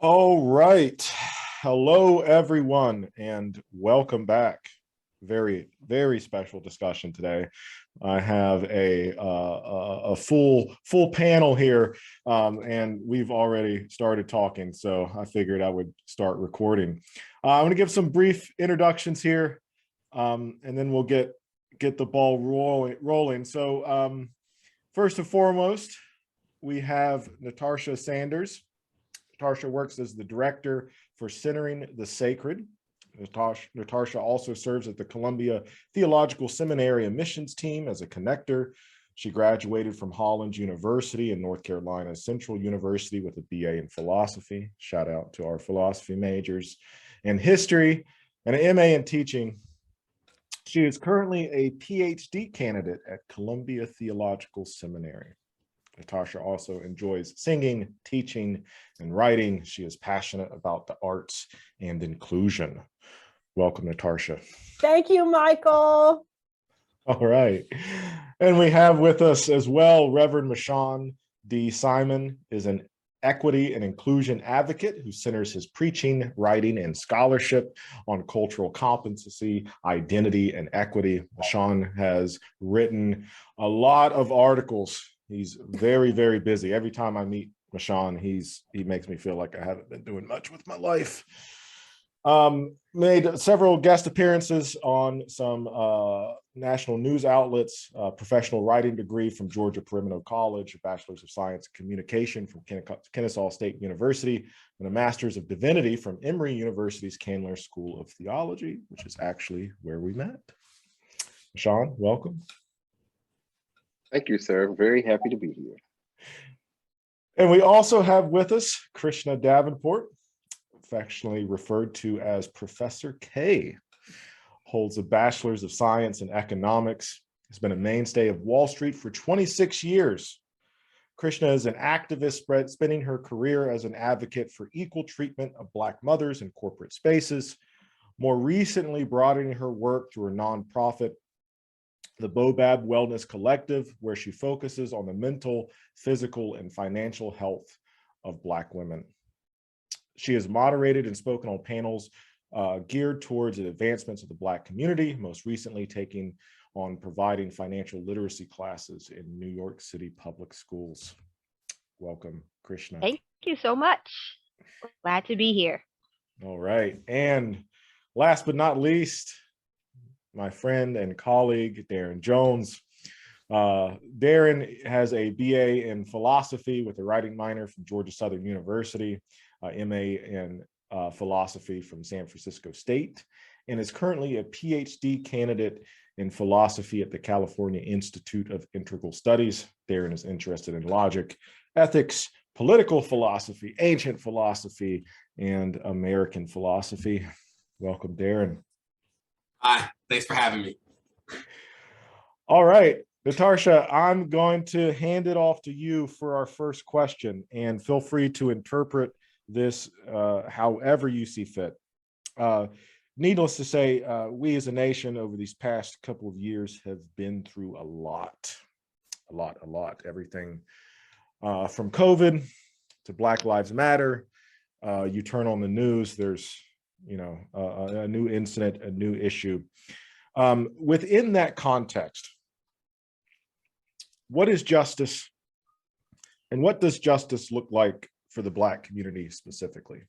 All right. Hello, everyone, and welcome back. Very, very special discussion today. I have a full panel here, and we've already started talking, so I figured I would start recording. I'm going to give some brief introductions here, and then we'll get the ball rolling. So first and foremost, we have Natarsha Sanders. Natarsha works as the director for Centering the Sacred. Natarsha also serves at the Columbia Theological Seminary and missions team as a connector. She graduated from Hollins University in North Carolina Central University with a BA in philosophy. Shout out to our philosophy majors, and history, and an MA in teaching. She is currently a PhD candidate at Columbia Theological Seminary. Natarsha also enjoys singing, teaching, and writing. She is passionate about the arts and inclusion. Welcome, Natarsha. Thank you, Michael. All right. And we have with us as well, Reverend Mashaun D. Simon is an equity and inclusion advocate who centers his preaching, writing, and scholarship on cultural competency, identity, and equity. Mashaun has written a lot of articles. He's very, very busy. Every time I meet Mashaun, he makes me feel like I haven't been doing much with my life. Made several guest appearances on some national news outlets, professional writing degree from Georgia Perimeter College, a bachelor's of science in communication from Kennesaw State University, and a master's of divinity from Emory University's Candler School of Theology, which is actually where we met. Mashaun, welcome. Thank you, sir. Very happy to be here. And we also have with us Krishna Davenport, affectionately referred to as Professor K, holds a bachelor's of science in economics, has been a mainstay of Wall Street for 26 years. Krishna is an activist, spending her career as an advocate for equal treatment of Black mothers in corporate spaces, more recently broadening her work through a nonprofit, the Bobab Wellness Collective, where she focuses on the mental, physical, and financial health of Black women. She has moderated and spoken on panels geared towards the advancements of the Black community, most recently taking on providing financial literacy classes in New York City public schools. Welcome, Krishna. Thank you so much. Glad to be here. All right. And last but not least, my friend and colleague, Darren Jones. Darren has a BA in philosophy with a writing minor from Georgia Southern University, MA in philosophy from San Francisco State, and is currently a PhD candidate in philosophy at the California Institute of Integral Studies. Darren is interested in logic, ethics, political philosophy, ancient philosophy, and American philosophy. Welcome, Darren. Hi, thanks for having me. All right, Natarsha, I'm going to hand it off to you for our first question, and feel free to interpret this however you see fit. Needless to say, we as a nation over these past couple of years have been through a lot. Everything from COVID to Black Lives Matter. You turn on the news, there's a new incident, a new issue. Within that context, what is justice, and what does justice look like for the Black community specifically?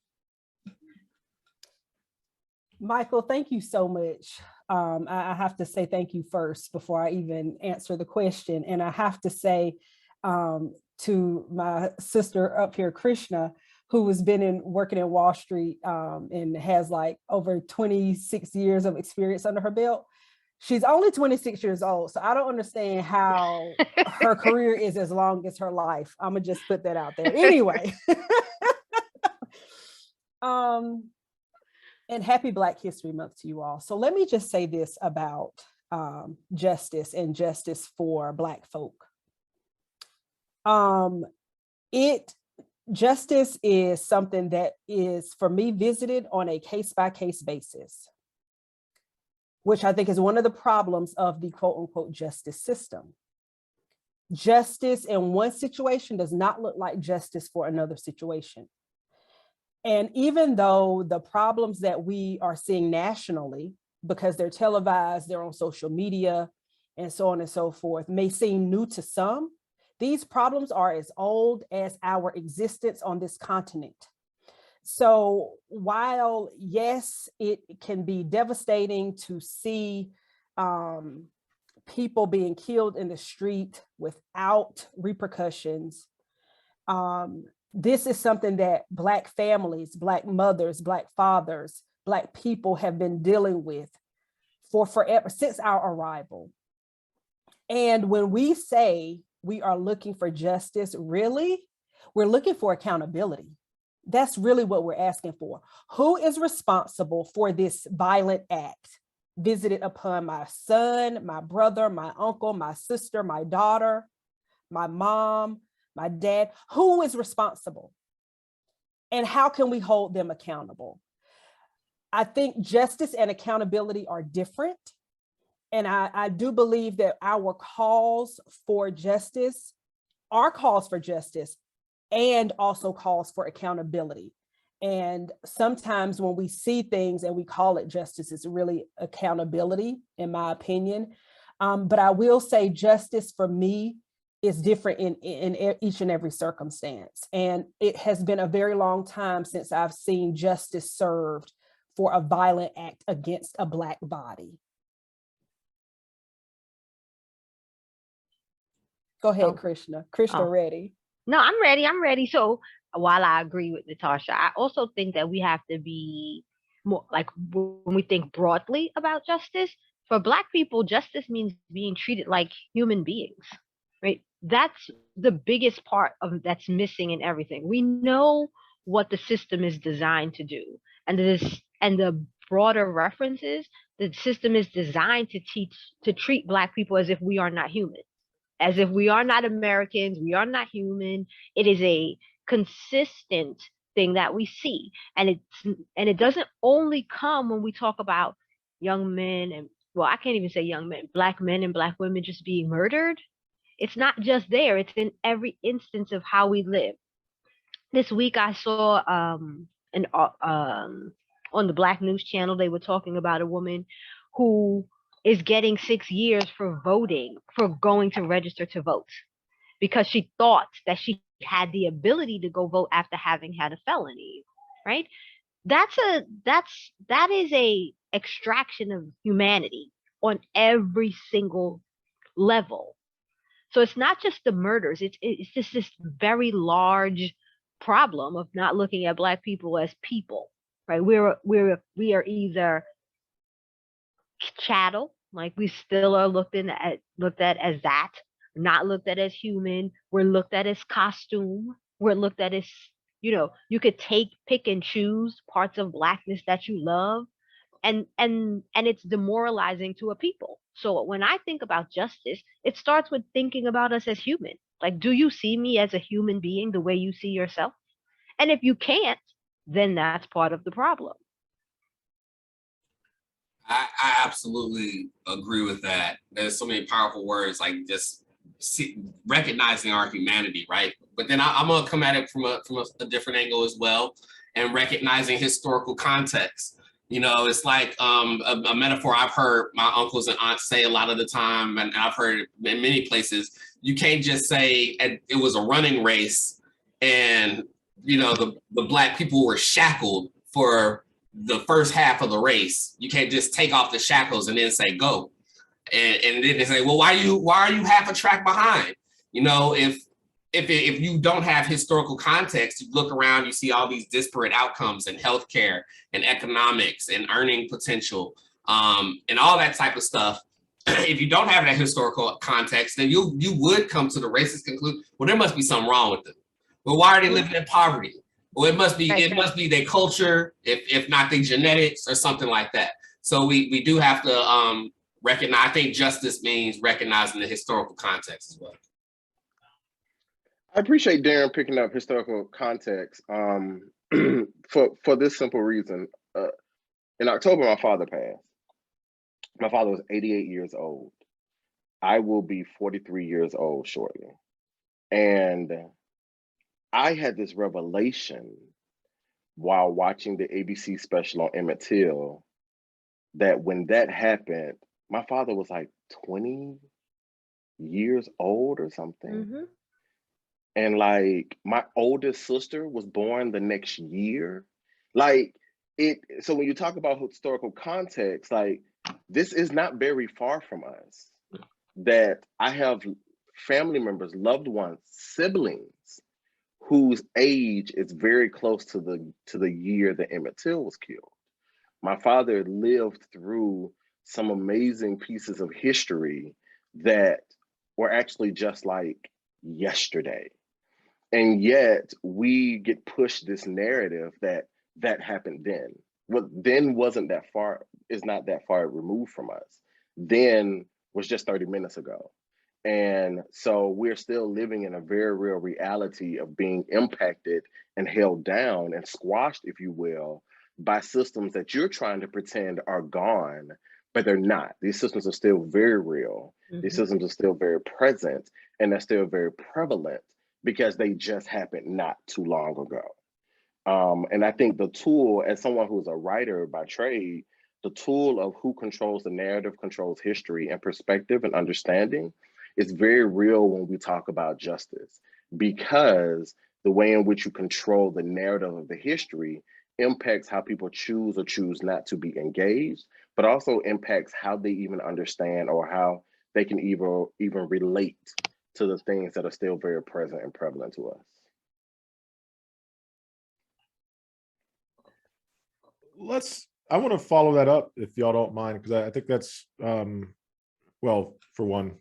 Michael, thank you so much. I have to say thank you first before I even answer the question. And I have to say to my sister up here, Krishna, who has been working in Wall Street and has like over 26 years of experience under her belt. She's only 26 years old, so I don't understand how her career is as long as her life. I'm gonna just put that out there. Anyway, and happy Black History Month to you all. So let me just say this about justice and justice for Black folk. Justice is something that is, for me, visited on a case-by-case basis, which I think is one of the problems of the quote-unquote justice system. Justice in one situation does not look like justice for another situation. And even though the problems that we are seeing nationally, because they're televised, they're on social media, and so on and so forth, may seem new to some, these problems are as old as our existence on this continent. So while, yes, it can be devastating to see people being killed in the street without repercussions, this is something that Black families, Black mothers, Black fathers, Black people have been dealing with for forever, since our arrival. And when we say we are looking for justice, really, we're looking for accountability. That's really what we're asking for. Who is responsible for this violent act visited upon my son, my brother, my uncle, my sister, my daughter, my mom, my dad? Who is responsible? And how can we hold them accountable? I think justice and accountability are different. And I do believe that our calls for justice are calls for justice and also calls for accountability. And sometimes when we see things and we call it justice, it's really accountability, in my opinion. But I will say justice for me is different in each and every circumstance. And it has been a very long time since I've seen justice served for a violent act against a Black body. Go ahead, Krishna. Ready? No, I'm ready. I'm ready. So while I agree with Natarsha, I also think that we have to be more like, when we think broadly about justice, for Black people, justice means being treated like human beings, right? That's the biggest part of that's missing in everything. We know what the system is designed to do, and the broader references, the system is designed to treat Black people as if we are not human, as if we are not Americans, we are not human. It is a consistent thing that we see. And it doesn't only come when we talk about young men and, well, I can't even say young men, Black men and Black women just being murdered. It's not just there, it's in every instance of how we live. This week I saw on the Black News Channel, they were talking about a woman who is getting 6 years for going to register to vote, because she thought that she had the ability to go vote after having had a felony, right? That is a extraction of humanity on every single level. So it's not just the murders, it's just this very large problem of not looking at Black people as people, right? We are either chattel, like we still are looked at as that, not looked at as human. We're looked at as costume. We're looked at as, you could pick and choose parts of Blackness that you love, and it's demoralizing to a people. So when I think about justice, it starts with thinking about us as human. Like, do you see me as a human being the way you see yourself? And if you can't, then that's part of the problem. I absolutely agree with that. There's so many powerful words, like just recognizing our humanity, right? But then I'm gonna come at it from a different angle as well, and recognizing historical context. It's like a metaphor I've heard my uncles and aunts say a lot of the time, and I've heard it in many places. You can't just say it was a running race and the Black people were shackled for the first half of the race. You can't just take off the shackles and then say go, and then they say, well, why are you half a track behind? If you don't have historical context, you look around, you see all these disparate outcomes in healthcare and economics and earning potential, and all that type of stuff. If you don't have that historical context, then you would come to the racist conclusion, well, there must be something wrong with them. Well, why are they living in poverty? Well, it must be their culture, if not their genetics or something like that. So we do have to recognize. I think justice means recognizing the historical context as well. I appreciate Darren picking up historical context for this simple reason. In October, my father passed. My father was 88 years old. I will be 43 years old shortly. And I had this revelation while watching the ABC special on Emmett Till, that when that happened, my father was like 20 years old or something. Mm-hmm. And like my oldest sister was born the next year. Like so when you talk about historical context, like this is not very far from us. That I have family members, loved ones, siblings whose age is very close to the year that Emmett Till was killed. My father lived through some amazing pieces of history that were actually just like yesterday. And yet we get pushed this narrative that happened then. What then wasn't that far, is not that far removed from us. Then was just 30 minutes ago. And so we're still living in a very real reality of being impacted and held down and squashed, if you will, by systems that you're trying to pretend are gone, but they're not. These systems are still very real. Mm-hmm. These systems are still very present, and they're still very prevalent because they just happened not too long ago. And I think the tool, as someone who's a writer by trade, the tool of who controls the narrative controls history and perspective and understanding is very real when we talk about justice, because the way in which you control the narrative of the history impacts how people choose or choose not to be engaged, but also impacts how they even understand or how they can even relate to the things that are still very present and prevalent to us. I want to follow that up if y'all don't mind, because I think that's, well, for one,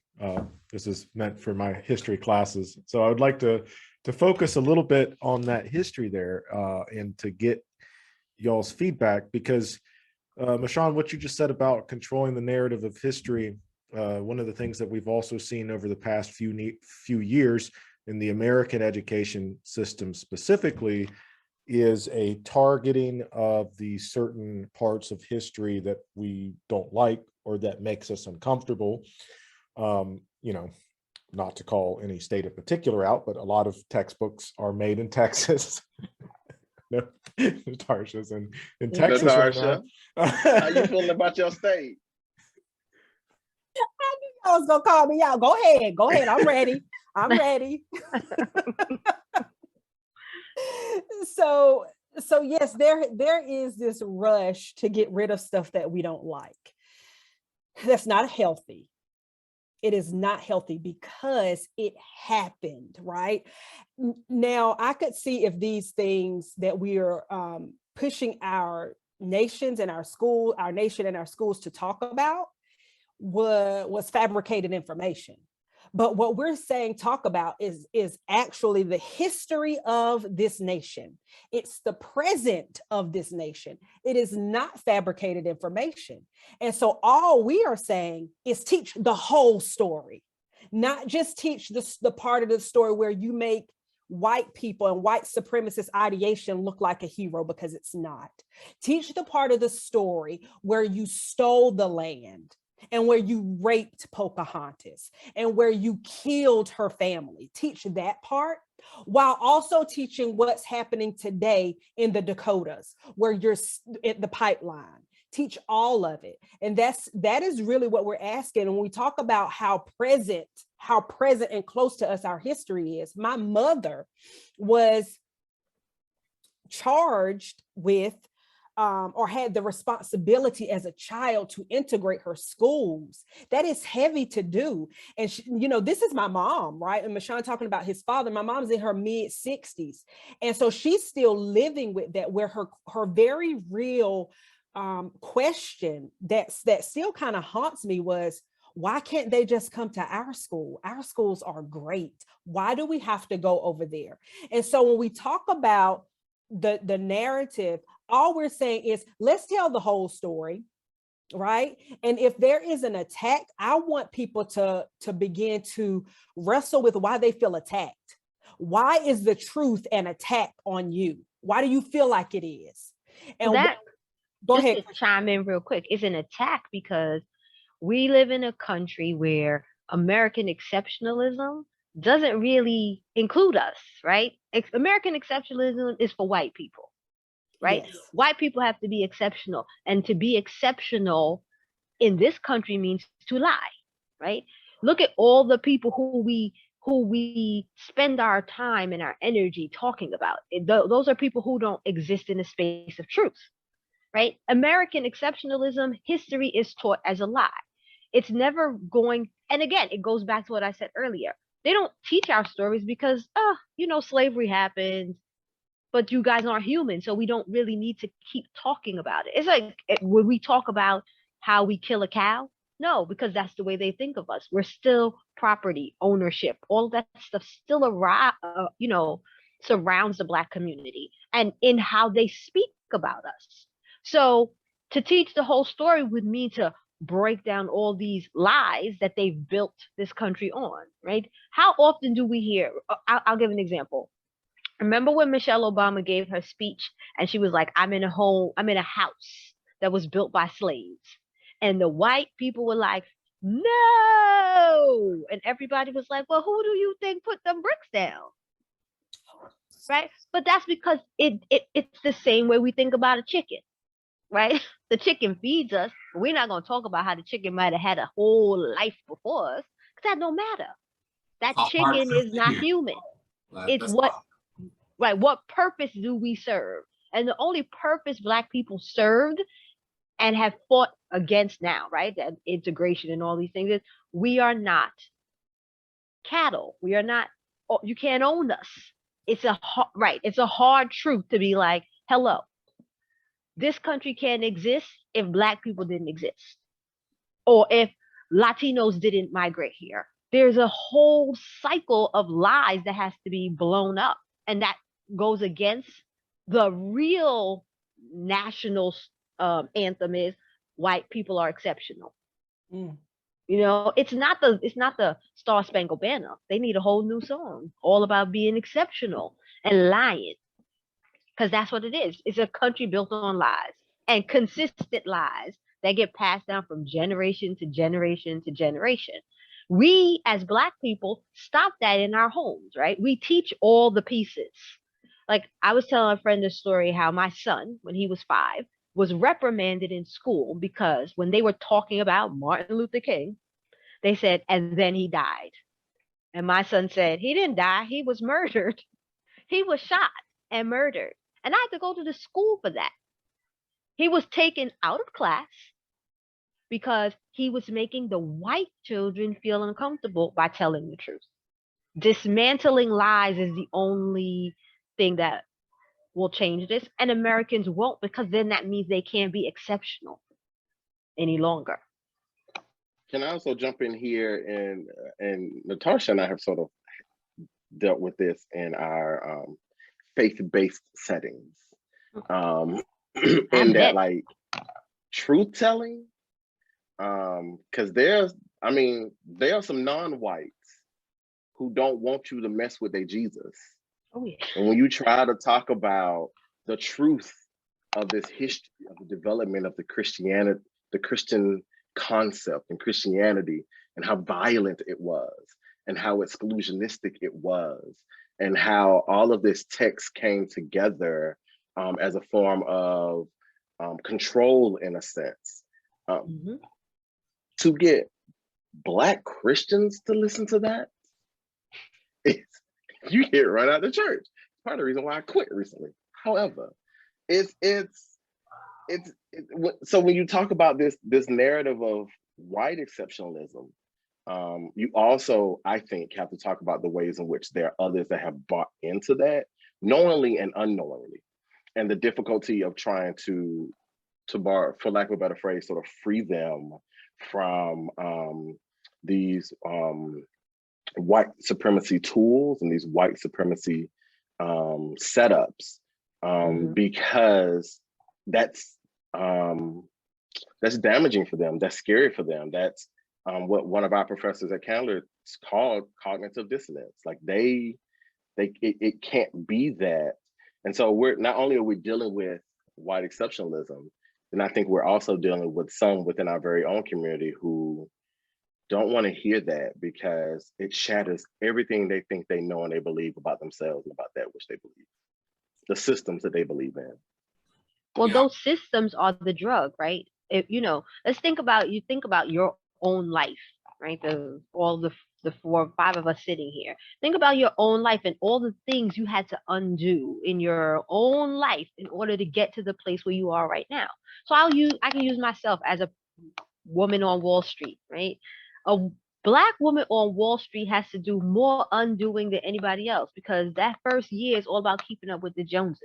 this is meant for my history classes. So I would like to focus a little bit on that history there and to get y'all's feedback, because Mashaun, what you just said about controlling the narrative of history, one of the things that we've also seen over the past few years in the American education system specifically is a targeting of the certain parts of history that we don't like or that makes us uncomfortable. You know, not to call any state in particular out, but a lot of textbooks are made in Texas. No, Natarsha's in Texas Natarsha, right how now. you feeling about your state? I knew y'all was gonna call me out. Go ahead. I'm ready. So yes, there is this rush to get rid of stuff that we don't like. That's not healthy. It is not healthy because it happened, right? Now, I could see if these things that we are pushing our nation and our schools to talk about was fabricated information. But what we're saying talk about is actually the history of this nation. It's the present of this nation. It is not fabricated information. And so all we are saying is teach the whole story, not just teach the part of the story where you make white people and white supremacist ideation look like a hero, because it's not. Teach the part of the story where you stole the land and where you raped Pocahontas and where you killed her family. Teach that part while also teaching what's happening today in the Dakotas, where you're at the pipeline. Teach all of it. And that is really what we're asking. When we talk about how present and close to us our history is. My mother was charged with or had the responsibility as a child to integrate her schools. That is heavy to do. And she, this is my mom, right? And Mashaun talking about his father. My mom's in her mid-60s. And so she's still living with that, where her very real question that still kind of haunts me was, why can't they just come to our school? Our schools are great. Why do we have to go over there? And so when we talk about the narrative, all we're saying is, let's tell the whole story, right? And if there is an attack, I want people to begin to wrestle with why they feel attacked. Why is the truth an attack on you? Why do you feel like it is? And go ahead. Just to chime in real quick, it's an attack because we live in a country where American exceptionalism doesn't really include us, right? American exceptionalism is for white people. right? Yes. White people have to be exceptional, and to be exceptional in this country means to lie, right? Look at all the people who we spend our time and our energy talking about. Those are people who don't exist in the space of truth, right? American exceptionalism history is taught as a lie. It's never going, and again, it goes back to what I said earlier. They don't teach our stories because, slavery happened, but you guys aren't human, so we don't really need to keep talking about it. It's like, when we talk about how we kill a cow, no, because that's the way they think of us. We're still property, ownership, all of that stuff still surrounds the Black community and in how they speak about us. So to teach the whole story would mean to break down all these lies that they've built this country on, right? How often do we hear? I'll give an example. Remember when Michelle Obama gave her speech and she was like, I'm in a house that was built by slaves. And the white people were like, no. And everybody was like, well, who do you think put them bricks down? Right? But that's because it's the same way we think about a chicken, right? The chicken feeds us. But we're not going to talk about how the chicken might have had a whole life before us, because that don't matter. That chicken is not human. It's what purpose do we serve? And the only purpose Black people served and have fought against now, right? That integration and all these things is, we are not cattle. We are not, you can't own us. It's a hard truth to be like, hello, this country can't exist if Black people didn't exist, or if Latinos didn't migrate here. There's a whole cycle of lies that has to be blown up, and that goes against the real national anthem is white people are exceptional. It's not the Star Spangled Banner. They need a whole new song all about being exceptional and lying, because that's what it is. It's a country built on lies, and consistent lies that get passed down from generation to generation to generation. We as Black people stop that in our homes, right? We teach all the pieces. Like, I was telling a friend this story how my son, when he was 5, was reprimanded in school because when they were talking about Martin Luther King, they said, and then he died. And my son said, he didn't die, he was murdered. He was shot and murdered. And I had to go to the school for that. He was taken out of class because he was making the white children feel uncomfortable by telling the truth. Dismantling lies is the only thing that will change this, and Americans won't, because then that means they can't be exceptional any longer. Can I also jump in here, and Natarsha and I have sort of dealt with this in our faith-based settings, in that, like, truth telling, because there are some non-whites who don't want you to mess with their Jesus. Oh, yeah. And when you try to talk about the truth of this history of the development of the Christian concept and Christianity, and how violent it was, and how exclusionistic it was, and how all of this text came together as a form of control, in a sense, to get Black Christians to listen to that, you get run out of the church. It's part of the reason why I quit recently. However, so when you talk about this narrative of white exceptionalism, you also, I think, have to talk about the ways in which there are others that have bought into that, knowingly and unknowingly, and the difficulty of trying to borrow, for lack of a better phrase, sort of free them from these white supremacy tools and these white supremacy setups, because that's damaging for them. That's scary for them. That's what one of our professors at Candler called cognitive dissonance. Like it can't be that. And so we're not only are we dealing with white exceptionalism, then I think we're also dealing with some within our very own community who don't want to hear that, because it shatters everything they think they know and they believe about themselves and about that which they believe, the systems that they believe in. Well, Yeah. those systems are the drug, right? If let's think about your own life, right? The 4 or 5 of us sitting here. Think about your own life and all the things you had to undo in your own life in order to get to the place where you are right now. So I can use myself as a woman on Wall Street, right? A Black woman on Wall Street has to do more undoing than anybody else because that first year is all about keeping up with the Joneses,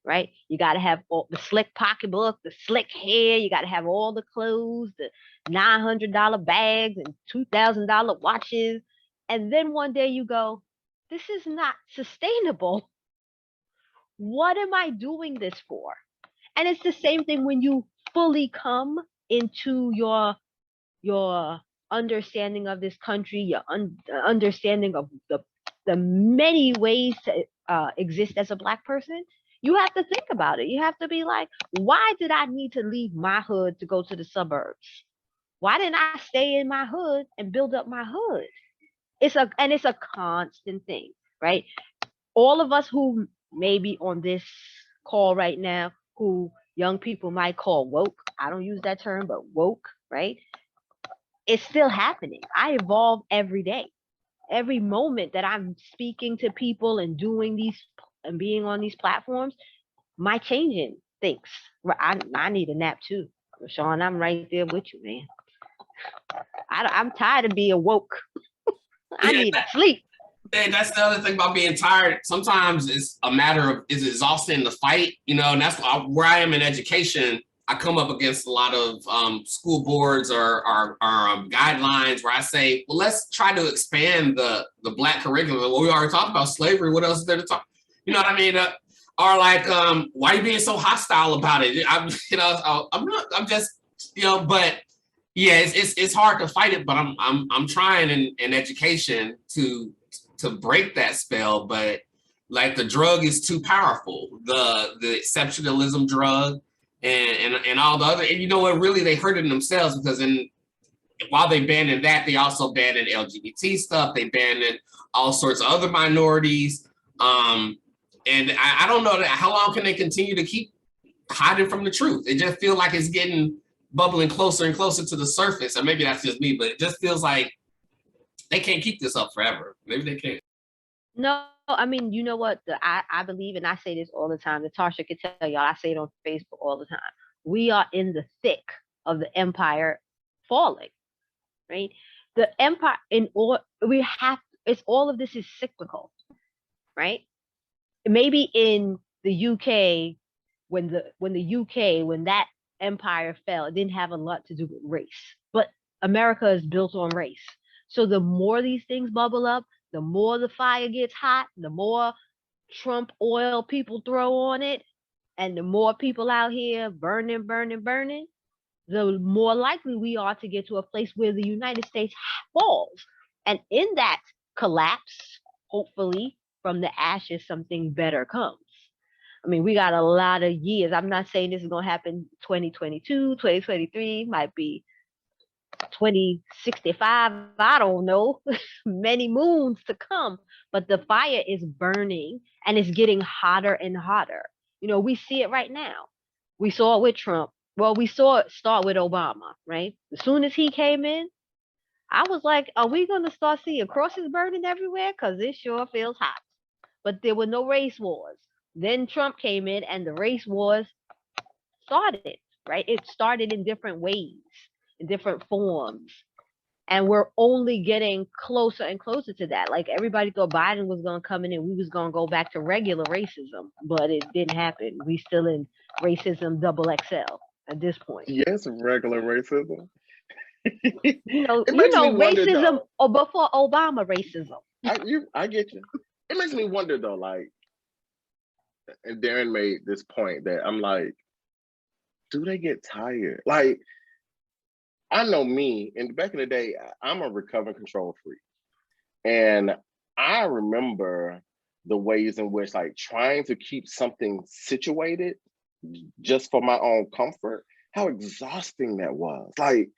right? You got to have all the slick pocketbook, the slick hair. You got to have all the clothes, the $900 bags and $2,000 watches. And then one day you go, this is not sustainable. What am I doing this for? And it's the same thing when you fully come into your understanding of this country, your understanding of the many ways to exist as a Black person. You have to think about it. You have to be like, why did I need to leave my hood to go to the suburbs? Why didn't I stay in my hood and build up my hood? It's a constant thing, right? All of us who may be on this call right now, who young people might call woke. I don't use that term, but woke, right? It's still happening. I evolve every day. Every moment that I'm speaking to people and doing these and being on these platforms, my changing things. I need a nap too. Mashaun, I'm right there with you, man. I'm tired of being woke. I need sleep. And that's the other thing about being tired. Sometimes it's a matter of is exhausting the fight, and that's where I am in education. I come up against a lot of school boards or guidelines where I say, well, let's try to expand the Black curriculum. Well, we already talked about slavery. What else is there to talk? You know what I mean? Or like, why are you being so hostile about it? I'm just, but yeah, it's hard to fight it. But I'm trying in education to break that spell. But like the drug is too powerful. The exceptionalism drug. And all the other, and what, really they hurted themselves because while they banned that, they also banned LGBT stuff. They banned all sorts of other minorities. And I don't know how long can they continue to keep hiding from the truth? It just feels like it's getting bubbling closer and closer to the surface. Or maybe that's just me, but it just feels like they can't keep this up forever. Maybe they can't. No, I mean, you know what? I believe, and I say this all the time. Natarsha can tell y'all, I say it on Facebook all the time. We are in the thick of the empire falling, right? The empire, it's all of this is cyclical, right? Maybe in the UK, when that empire fell, it didn't have a lot to do with race, but America is built on race. So the more these things bubble up, the more the fire gets hot, the more Trump oil people throw on it, and the more people out here burning, the more likely we are to get to a place where the United States falls. And in that collapse, hopefully, from the ashes, something better comes. I mean, we got a lot of years. I'm not saying this is going to happen 2022, 2023, might be 2065, I don't know, many moons to come, but the fire is burning and it's getting hotter and hotter. We see it right now. We saw it with Trump. Well, we saw it start with Obama, right? As soon as he came in, I was like, are we going to start seeing crosses burning everywhere? Because it sure feels hot. But there were no race wars. Then Trump came in and the race wars started, right? It started in different ways, in different forms. And we're only getting closer and closer to that. Like everybody thought Biden was going to come in and we was going to go back to regular racism, but it didn't happen. We still in racism double XL at this point. Yes, regular racism. Racism or before Obama racism. I get you. It makes me wonder though, like, and Darren made this point that I'm like, do they get tired? Like, I know me, and back in the day, I'm a recovery control freak. And I remember the ways in which like trying to keep something situated just for my own comfort, how exhausting that was. Like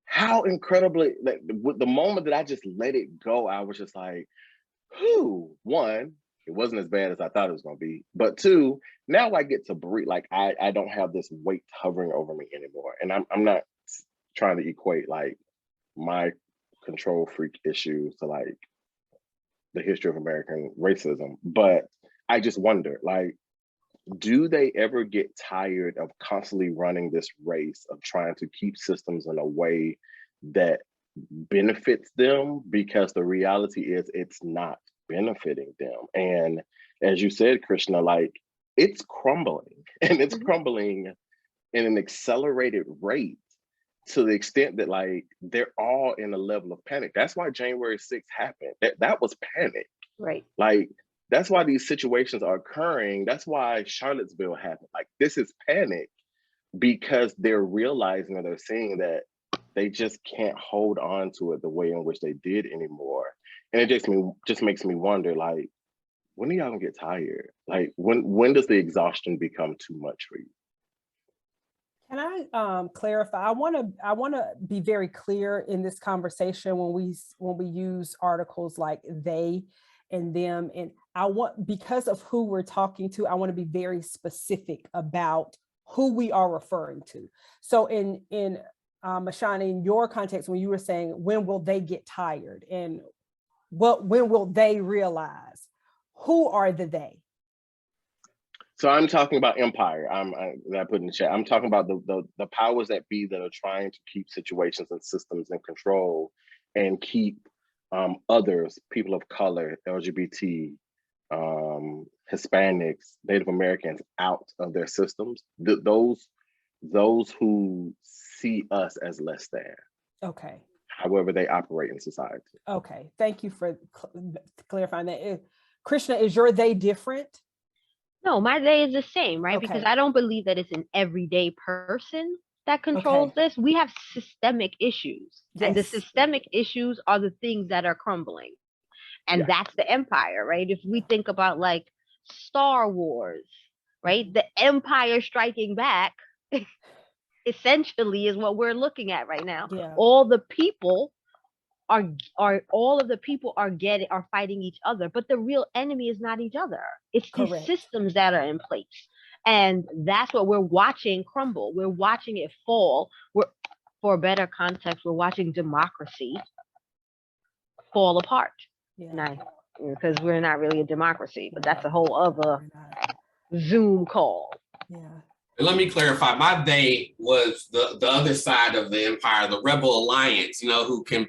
how incredibly, like with the moment that I just let it go, I was just like, whew, one, it wasn't as bad as I thought it was going to be. But two, now I get to breathe. Like I don't have this weight hovering over me anymore. And I'm not trying to equate like my control freak issues to like the history of American racism. But I just wonder, like, do they ever get tired of constantly running this race of trying to keep systems in a way that benefits them? Because the reality is it's not benefiting them. And as you said, Krishna, like it's crumbling, and it's crumbling in an accelerated rate to the extent that like they're all in a level of panic. That's why January 6th happened. That was panic. Right. Like that's why these situations are occurring. That's why Charlottesville happened. Like this is panic because they're realizing or they're seeing that they just can't hold on to it the way in which they did anymore. And it just makes me wonder, like, when are y'all gonna get tired? Like when does the exhaustion become too much for you? Can I clarify? I want to be very clear in this conversation when we use articles like they and them, and because of who we're talking to, I want to be very specific about who we are referring to. So in Mashaun, in your context, when you were saying when will they get tired and when will they realize, who are the they? So I'm talking about empire. I put in the chat. I'm talking about the powers that be that are trying to keep situations and systems in control and keep others, people of color, LGBT, Hispanics, Native Americans out of their systems. Those who see us as less than. Okay. However they operate in society. Okay. Thank you for clarifying that. Krishna, is your they different? No, my they is the same, right? Okay. Because I don't believe that it's an everyday person that controls this. We have systemic issues. Yes. And the systemic issues are the things that are crumbling. And that's the empire, right? If we think about like Star Wars, right? The empire striking back essentially is what we're looking at right now. Yeah. All the people are fighting each other, but the real enemy is not each other. It's these systems that are in place. And that's what we're watching crumble. We're watching it fall. For a better context, we're watching democracy fall apart. Yeah. Because we're not really a democracy, but that's a whole other Zoom call. Yeah. And let me clarify, my they was the other side of the empire, the rebel alliance, you know, who can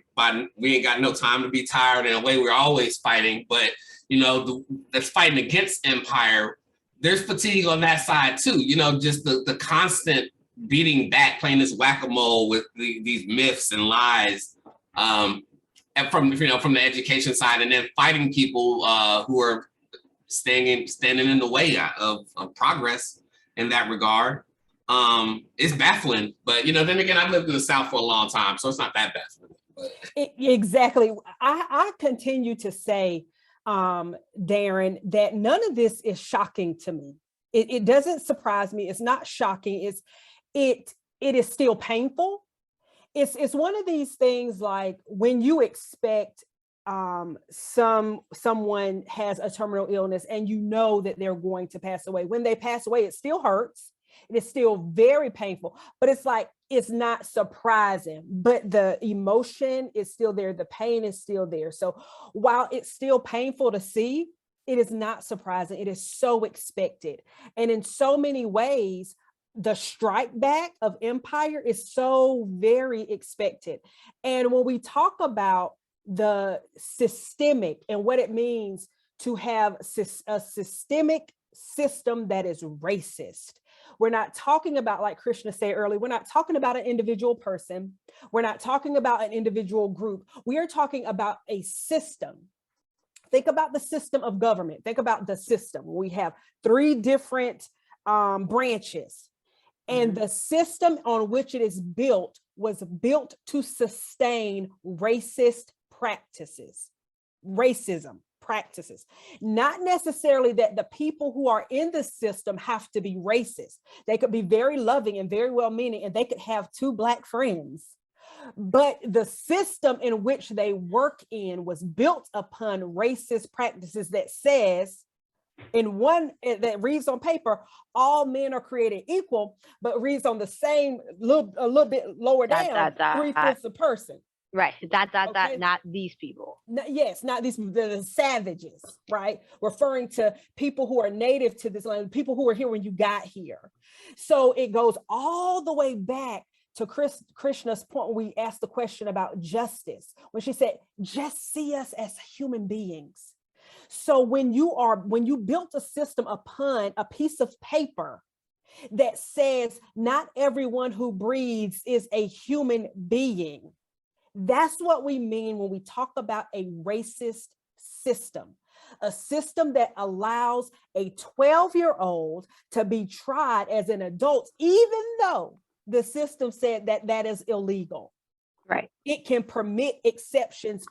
we ain't got no time to be tired. In a way, we're always fighting, but you know, that's fighting against empire. There's fatigue on that side too, you know, just the constant beating back, playing this whack-a-mole with these myths and lies, and from the education side, and then fighting people who are standing in the way of progress in that regard. It's baffling, but you know, then again, I've lived in the South for a long time, so it's not that baffling. But. Exactly. I continue to say, Darren, that none of this is shocking to me. It doesn't surprise me. It's not shocking. It is still painful. It's one of these things like when you expect someone has a terminal illness and you know that they're going to pass away. When they pass away, it still hurts. It is still very painful, but it's like, it's not surprising, but the emotion is still there. The pain is still there. So while it's still painful to see, it is not surprising. It is so expected. And in so many ways, the strike back of empire is so very expected. And when we talk about the systemic and what it means to have a systemic system that is racist, we're not talking about, like Krishna said earlier, we're not talking about an individual person. We're not talking about an individual group. We are talking about a system. Think about the system of government. Think about the system. We have 3 different branches. And the system on which it is built was built to sustain racist practices, racism practices. Not necessarily that the people who are in the system have to be racist. They could be very loving and very well-meaning, and they could have 2 Black friends. But the system in which they work in was built upon racist practices that says In one that reads on paper, all men are created equal, but reads on the same a little bit lower down, 3/5 a person. Right. Okay. Not these people. Yes, not these, the savages, right? Referring to people who are native to this land, people who were here when you got here. So it goes all the way back to Krishna's point when we asked the question about justice, when she said, just see us as human beings. So when you built a system upon a piece of paper that says not everyone who breathes is a human being, that's what we mean when we talk about a racist system, a system that allows a 12-year-old to be tried as an adult, even though the system said that that is illegal. Right. It can permit exceptions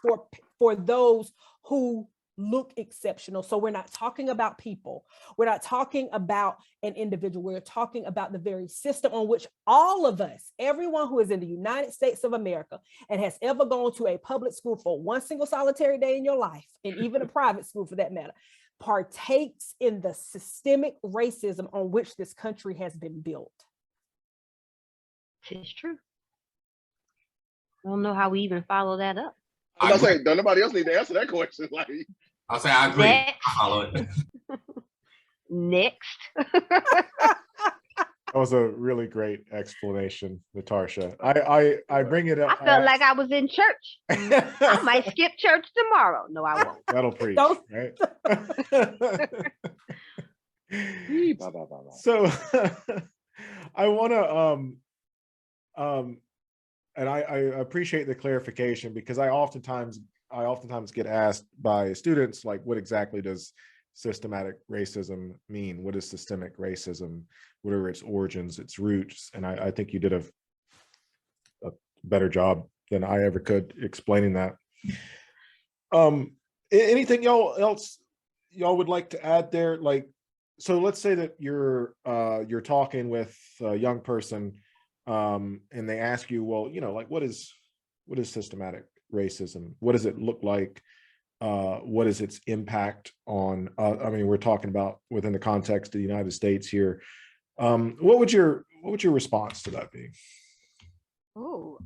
for those who look exceptional. So we're not talking about people. We're not talking about an individual. We're talking about the very system on which all of us, everyone who is in the United States of America and has ever gone to a public school for one single solitary day in your life, and even a private school for that matter, partakes in the systemic racism on which this country has been built. It's true. I don't know how we even follow that up. I was gonna say, don't nobody else need to answer that question. Like, I'll say I agree. Next. I follow it. Next. That was a really great explanation, Natarsha. I bring it up. I felt like I was in church. I might skip church tomorrow. No, I won't. That'll preach, Don't. right? So I want to and I appreciate the clarification, because I oftentimes get asked by students, like, what exactly does systematic racism mean? What is systemic racism? What are its origins, its roots? And I think you did a better job than I ever could explaining that. Anything y'all would like to add there? Like, so let's say that you're talking with a young person, and they ask you, well, like, what is systematic racism? What does it look like? What is its impact on, I mean, we're talking about within the context of the United States here. What would your response to that be? Oh,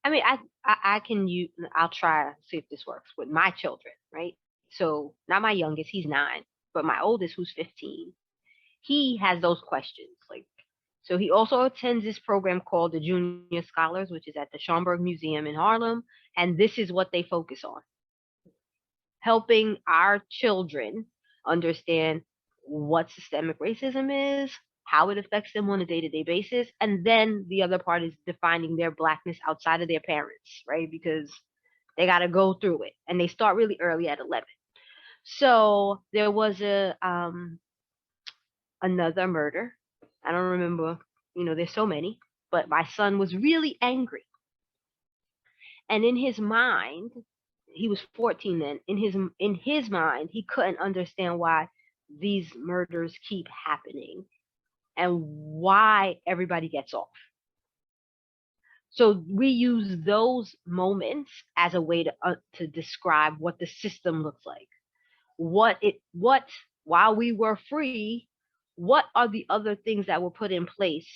I mean, I can use, I'll try to see if this works with my children, right? So not my youngest, he's 9, but my oldest, who's 15, he has those questions. Like, so he also attends this program called the Junior Scholars, which is at the Schomburg Museum in Harlem. And this is what they focus on: helping our children understand what systemic racism is, how it affects them on a day-to-day basis. And then the other part is defining their Blackness outside of their parents, right? Because they got to go through it. And they start really early at 11. So there was another murder. I don't remember, there's so many, but my son was really angry. And in his mind, he was 14 then, in his mind, he couldn't understand why these murders keep happening and why everybody gets off. So we use those moments as a way to describe what the system looks like. While we were free, what are the other things that were put in place?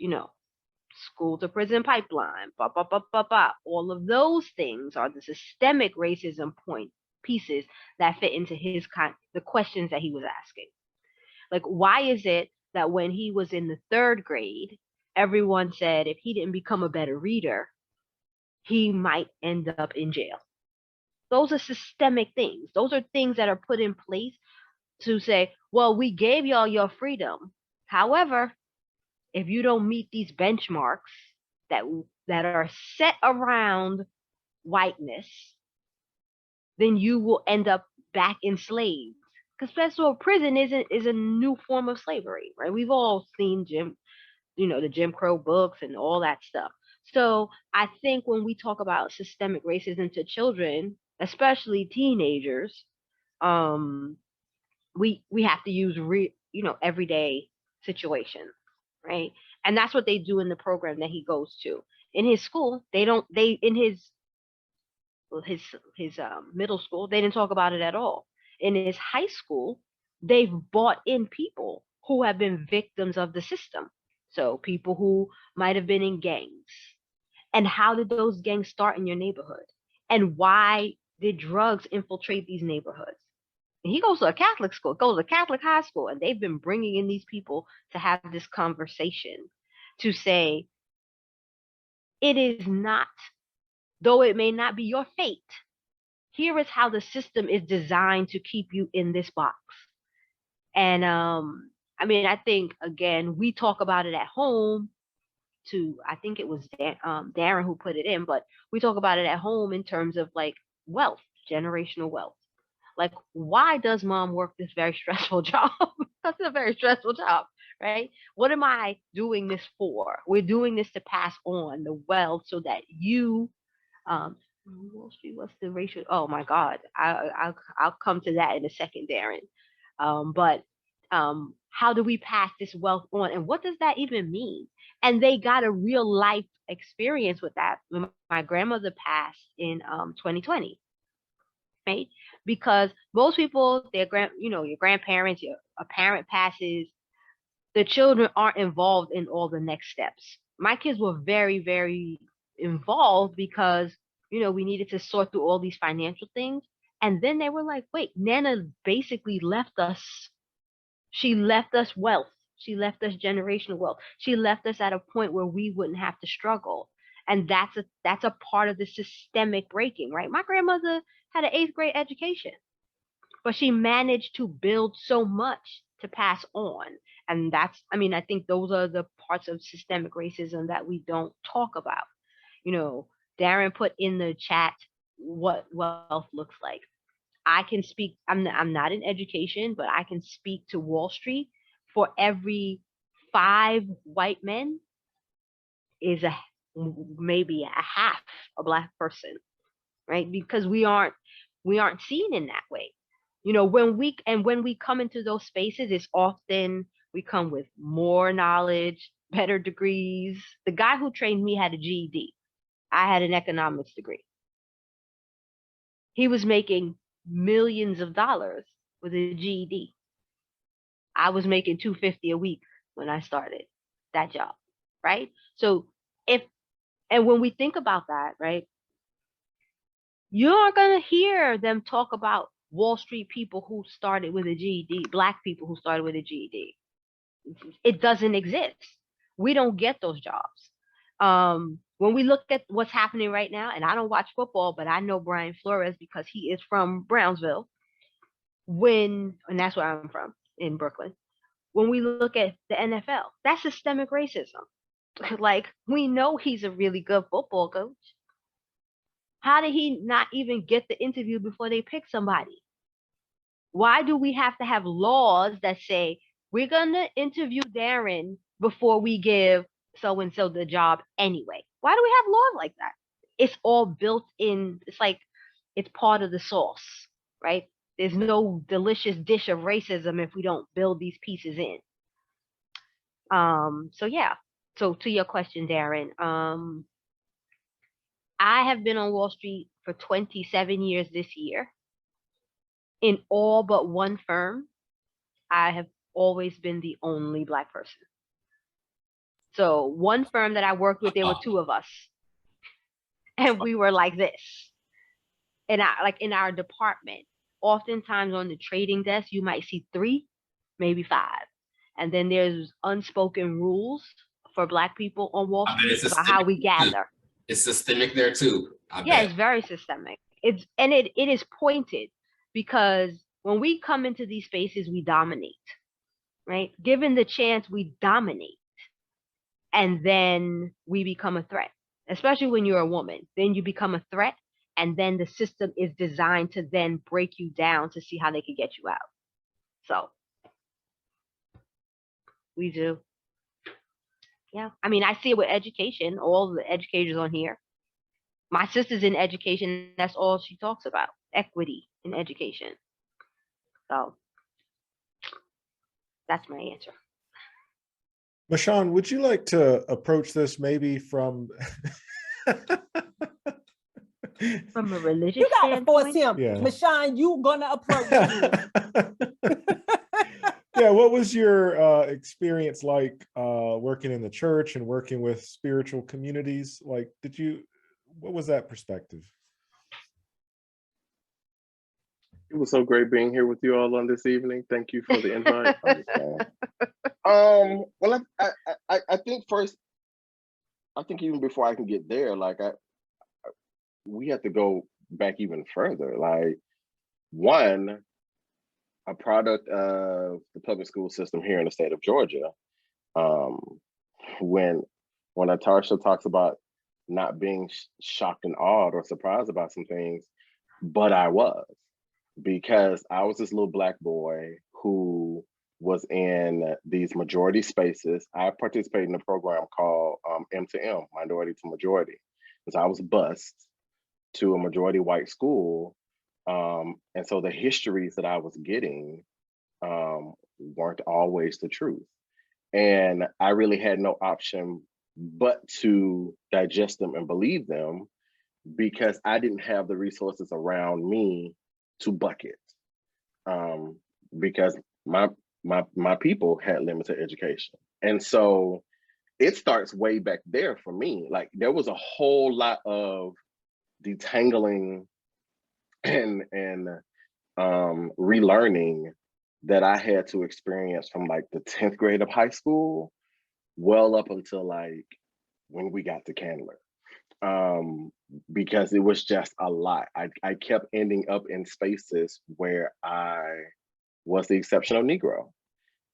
School to prison pipeline, all of those things are the systemic racism pieces that fit into the questions that he was asking. Like, why is it that when he was in the 3rd grade, everyone said if he didn't become a better reader, he might end up in jail? Those are systemic things. Those are things that are put in place to say, well, we gave y'all your freedom. However, if you don't meet these benchmarks that are set around whiteness, then you will end up back enslaved. Because special prison is a new form of slavery, right? We've all seen the Jim Crow books and all that stuff. So I think when we talk about systemic racism to children, especially teenagers, we have to use everyday situations, right? And that's what they do in the program that he goes to. In his school, in his his middle school, they didn't talk about it at all. In his high school, they've brought in people who have been victims of the system. So people who might have been in gangs. And how did those gangs start in your neighborhood? And why did drugs infiltrate these neighborhoods? And he goes to a Catholic school, goes to a Catholic high school, and they've been bringing in these people to have this conversation to say, it is not, though it may not be your fate, here is how the system is designed to keep you in this box. And I mean, I think, again, we talk about it at home I think it was Darren who put it in, but we talk about it at home in terms of like wealth, generational wealth. Like, why does mom work this very stressful job? That's a very stressful job, right? What am I doing this for? We're doing this to pass on the wealth so that you, Wall Street, what's the ratio? Oh my God, I'll come to that in a second, Darren. But how do we pass this wealth on, and what does that even mean? And they got a real life experience with that when my grandmother passed in 2020, right? Because most people, your grandparents, a parent passes, the children aren't involved in all the next steps. My kids were very, very involved because, we needed to sort through all these financial things. And then they were like, wait, Nana basically left us. She left us wealth. She left us generational wealth. She left us at a point where we wouldn't have to struggle. And that's a part of the systemic breaking, right? My grandmother had an 8th grade education, but she managed to build so much to pass on. And I think those are the parts of systemic racism that we don't talk about. Darren put in the chat what wealth looks like. I can speak, I'm not in education, but I can speak to Wall Street. For every 5 white men is maybe a half a Black person, right? Because we aren't seen in that way. When we come into those spaces, it's often we come with more knowledge, better degrees. The guy who trained me had a GED. I had an economics degree. He was making millions of dollars with a GED. I was making $250 a week when I started that job, right? So when we think about that, right, you aren't going to hear them talk about Wall Street people who started with a GED, Black people who started with a GED. It doesn't exist. We don't get those jobs. When we look at what's happening right now, and I don't watch football, but I know Brian Flores because he is from Brownsville, and that's where I'm from, in Brooklyn. When we look at the NFL, that's systemic racism. Like, we know he's a really good football coach. How did he not even get the interview before they pick somebody? Why do we have to have laws that say we're going to interview Darren before we give so-and-so the job anyway? Why do we have laws like that? It's all built in. It's like it's part of the sauce, right? There's no delicious dish of racism if we don't build these pieces in. So yeah. So to your question, Darren, I have been on Wall Street for 27 years this year. In all but one firm, I have always been the only Black person. So one firm that I worked with, there were 2 of us. And we were like this. And in our department, oftentimes on the trading desk, you might see 3, maybe 5. And then there's unspoken rules for Black people on Wall Street about how we gather. It's systemic there too. It's very systemic. It is pointed because when we come into these spaces, we dominate, right? Given the chance, we dominate. And then we become a threat, especially when you're a woman. Then you become a threat. And then the system is designed to then break you down to see how they can get you out. So we do. Yeah. I mean, I see it with education, all the educators on here. My sister's in education. That's all she talks about, equity in education. So that's my answer. Mashaun, would you like to approach this maybe from From a religious You got to force standpoint, him. Yeah. Mashaun, you gonna approach me. Yeah, what was your experience like working in the church and working with spiritual communities? Like, what was that perspective? It was so great being here with you all on this evening. Thank you for the invite. Well, I think first, I think even before I can get there, like we have to go back even further. Like, one, a product of the public school system here in the state of Georgia. When Natarsha talks about not being shocked and awed or surprised about some things, but I was, because I was this little Black boy who was in these majority spaces. I participated in a program called M2M, Minority to Majority, because I was bused to a majority white school. And so the histories that I was getting weren't always the truth. And I really had no option but to digest them and believe them, because I didn't have the resources around me to bucket, because my people had limited education. And so it starts way back there for me. Like, there was a whole lot of detangling and relearning that I had to experience from like the 10th grade of high school, well up until like when we got to Candler. Because it was just a lot. I kept ending up in spaces where I was the exceptional Negro,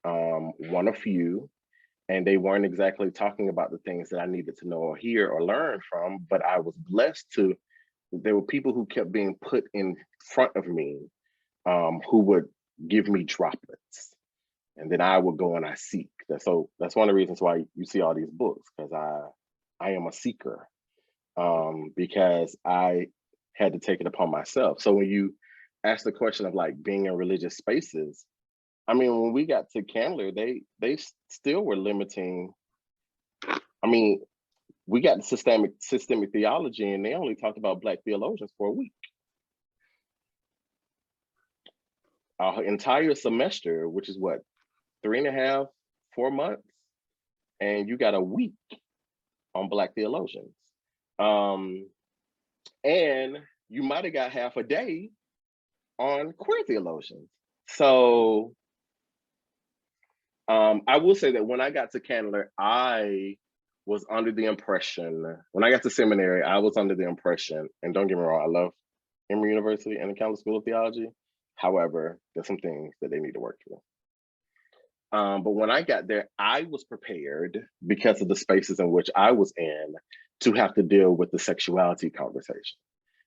one of few, and they weren't exactly talking about the things that I needed to know or hear or learn from, but I was blessed to, there were people who kept being put in front of me, who would give me droplets. And then I would go and I seek. So that's one of the reasons why you see all these books, because I am a seeker, because I had to take it upon myself. So when you ask the question of like being in religious spaces, I mean, when we got to Candler, they still were limiting. I mean, we got the systemic theology, and they only talked about Black theologians for a week. Our entire semester, which is what, 3.5, 4 months, and you got a week on Black theologians. And you might have got half a day on queer theologians. So I will say that when I got to Candler, I was under the impression, when I got to seminary, I was under the impression, and don't get me wrong, I love Emory University and the Candler School of Theology. However, there's some things that they need to work through. But when I got there, I was prepared, because of the spaces in which I was in, to have to deal with the sexuality conversation,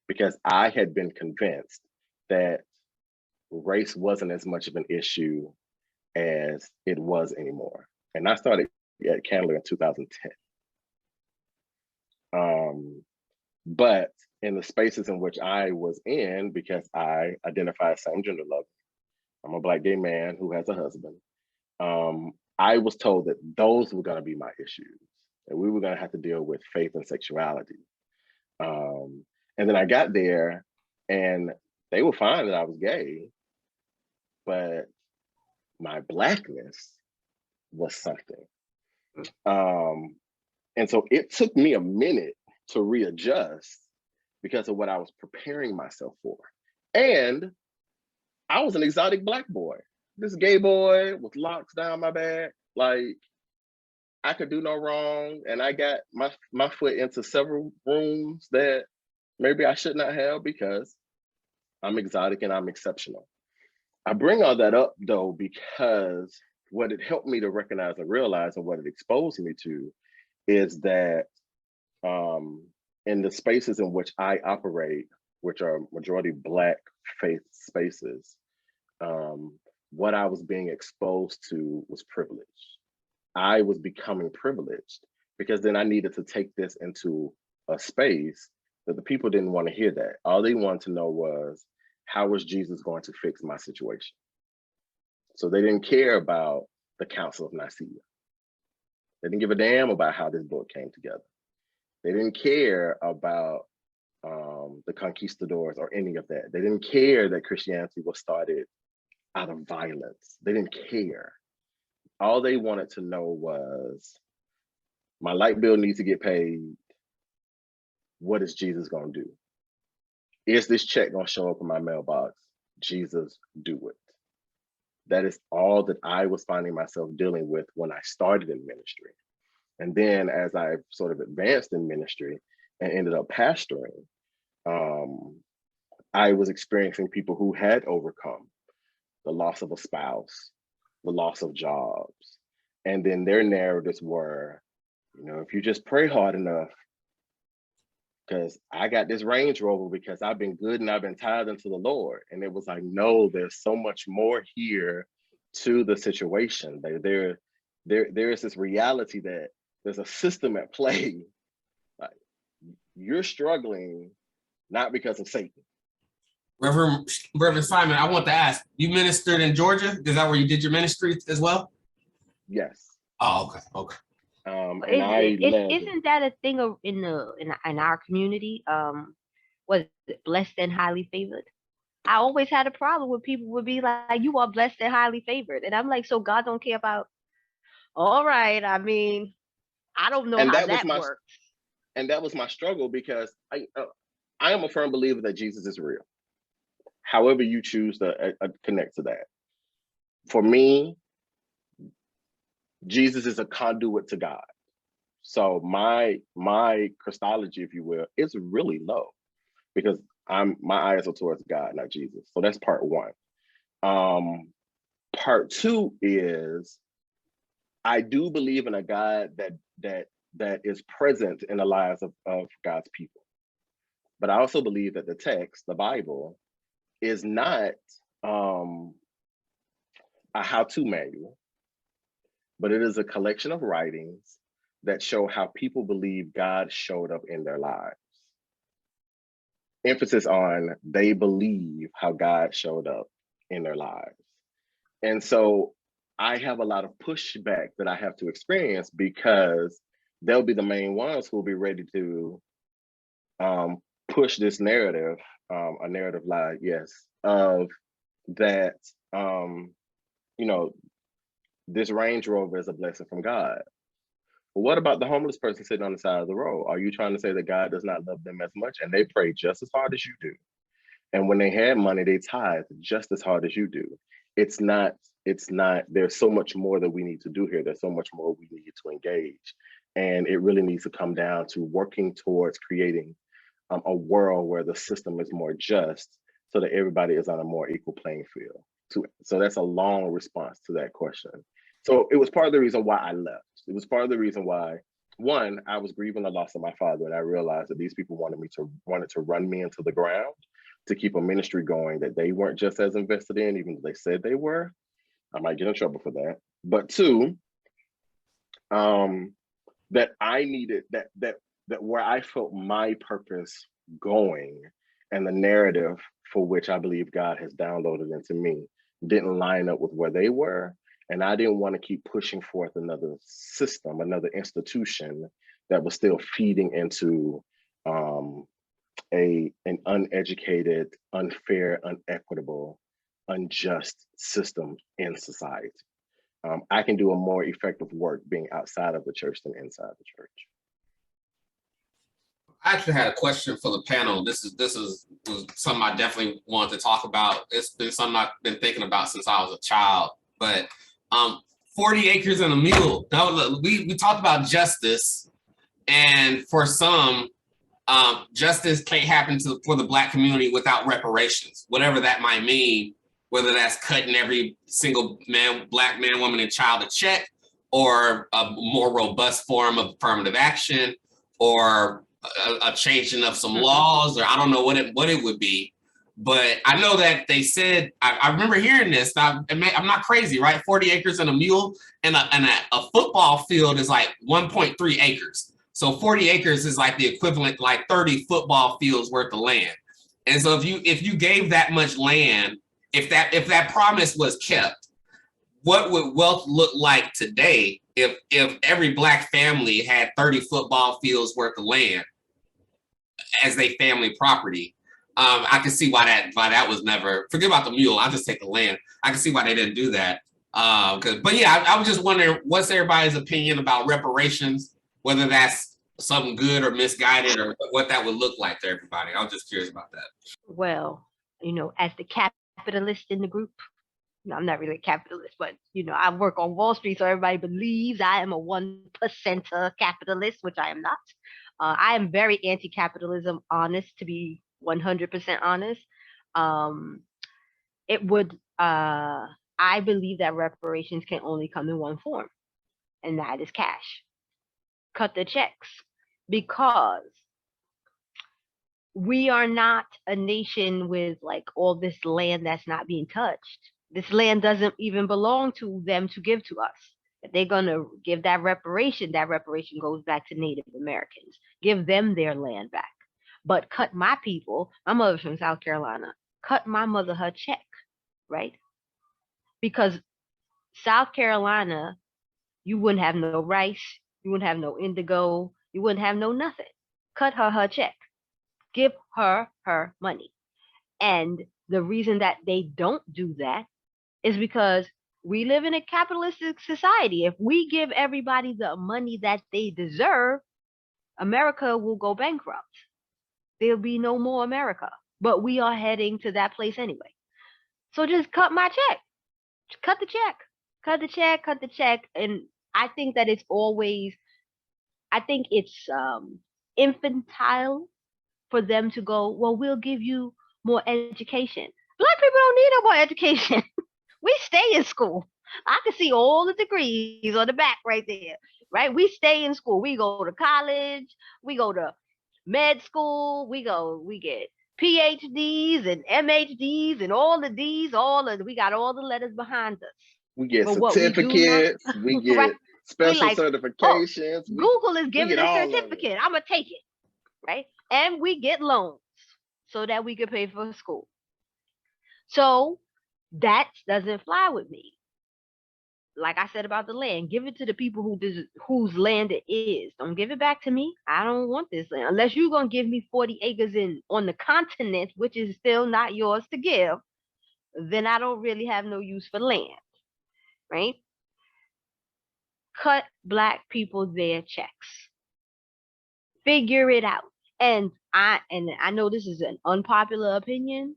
because I had been convinced that race wasn't as much of an issue as it was anymore. And I started at Candler in 2010. But in the spaces in which I was in, because I identify as same gender loving, I'm a Black gay man who has a husband, I was told that those were going to be my issues, and we were going to have to deal with faith and sexuality. And then I got there, and they were fine that I was gay, but my Blackness was something. And so it took me a minute to readjust because of what I was preparing myself for. And I was an exotic Black boy, this gay boy with locks down my back. Like, I could do no wrong. And I got my foot into several rooms that maybe I should not have, because I'm exotic and I'm exceptional. I bring all that up though, because what it helped me to recognize and realize, and what it exposed me to, is that in the spaces in which I operate, which are majority Black faith spaces, what I was being exposed to was privilege. I was becoming privileged, because then I needed to take this into a space that the people didn't want to hear that. All they wanted to know was, how was Jesus going to fix my situation? So they didn't care about the Council of Nicaea. They didn't give a damn about how this book came together. They didn't care about the conquistadors, or any of that. They didn't care that Christianity was started out of violence. They didn't care. All they wanted to know was, my light bill needs to get paid. What is Jesus gonna do? Is this check gonna show up in my mailbox? Jesus, do it. That is all that I was finding myself dealing with when I started in ministry. And then as I sort of advanced in ministry and ended up pastoring, I was experiencing people who had overcome the loss of a spouse, the loss of jobs. And then their narratives were, if you just pray hard enough, because I got this Range Rover because I've been good and I've been tithing to the Lord. And it was like, no, there's so much more here to the situation. There is this reality that there's a system at play. Like, you're struggling not because of Satan. Reverend Simon, I want to ask, you ministered in Georgia? Is that where you did your ministry as well? Yes. Oh, okay. Isn't that a thing in our community? Was it blessed and highly favored? I always had a problem with people would be like, "You are blessed and highly favored," and I'm like, "So God don't care about?" All right, I mean, I don't know how that works. And that was my struggle, because I am a firm believer that Jesus is real. However you choose to connect to that. For me, Jesus is a conduit to God. So my Christology, if you will, is really low, because my eyes are towards God, not Jesus. So that's part one. Part two is, I do believe in a God that is present in the lives of God's people. But I also believe that the text, the Bible, is not a how-to manual, but it is a collection of writings that show how people believe God showed up in their lives. Emphasis on they believe how God showed up in their lives. And so I have a lot of pushback that I have to experience, because they'll be the main ones who will be ready to push this narrative, a narrative lie, yes, of that, this Range Rover is a blessing from God. But what about the homeless person sitting on the side of the road? Are you trying to say that God does not love them as much? And they pray just as hard as you do. And when they had money, they tithe just as hard as you do. It's not, there's so much more that we need to do here. There's so much more we need to engage. And it really needs to come down to working towards creating a world where the system is more just, so that everybody is on a more equal playing field. So that's a long response to that question. So it was part of the reason why I left. It was part of the reason why, one, I was grieving the loss of my father, and I realized that these people wanted to run me into the ground to keep a ministry going that they weren't just as invested in, even though they said they were. I might get in trouble for that. But two, that I needed that where I felt my purpose going, and the narrative for which I believe God has downloaded into me, didn't line up with where they were. And I didn't want to keep pushing forth another system, another institution that was still feeding into an uneducated, unfair, unequitable, unjust system in society. I can do a more effective work being outside of the church than inside the church. I actually had a question for the panel. This was something I definitely wanted to talk about. It's been something I've been thinking about since I was a child. But 40 acres and a mule. We talked about justice, and for some, justice can't happen for the Black community without reparations, whatever that might mean. Whether that's cutting every single Black man, woman, and child a check, or a more robust form of affirmative action, or a changing of some laws, or I don't know what it would be. But I know that they said, I remember hearing this. I'm not crazy, right? 40 acres and a mule, and a football field is like 1.3 acres. So 40 acres is like the equivalent, like 30 football fields worth of land. And so if you gave that much land, if that promise was kept, what would wealth look like today if every Black family had 30 football fields worth of land? as their family property. I can see why that was never, forget about the mule, I'll just take the land. I can see why they didn't do that. But yeah, I was just wondering, what's everybody's opinion about reparations, whether that's something good or misguided, or what that would look like to everybody. I was just curious about that. Well, as the capitalist in the group, no, I'm not really a capitalist, but I work on Wall Street, so everybody believes I am a 1%er capitalist, which I am not. I am very anti-capitalism, honest, to be 100% honest. I believe that reparations can only come in one form, and that is cash. Cut the checks, because we are not a nation with like all this land that's not being touched. This land doesn't even belong to them to give to us. If they're going to give that reparation goes back to Native Americans. Give them their land back. But cut my people, my mother's from South Carolina, cut my mother her check, right? Because South Carolina, you wouldn't have no rice, you wouldn't have no indigo, you wouldn't have no nothing. Cut her check. Give her money. And the reason that they don't do that is because we live in a capitalistic society. If we give everybody the money that they deserve, America will go bankrupt. There'll be no more America. But we are heading to that place anyway. So just cut my check. Cut the check. Cut the check, cut the check. And I think that it's infantile for them to go, well, we'll give you more education. Black people don't need no more education. We stay in school. I can see all the degrees on the back right there, right? We stay in school. We go to college. We go to med school. We get PhDs and MHDs and all the Ds, we got all the letters behind us. We get But certificates. We get right? special Like, certifications. Google is giving a certificate. I'm going to take it, right? And we get loans so that we can pay for school. So that doesn't fly with me. Like I said about the land, give it to the people whose land it is. Don't give it back to me. I don't want this land. Unless you're going to give me 40 acres on the continent, which is still not yours to give, then I don't really have no use for land, right? Cut Black people their checks. Figure it out. And I know this is an unpopular opinion,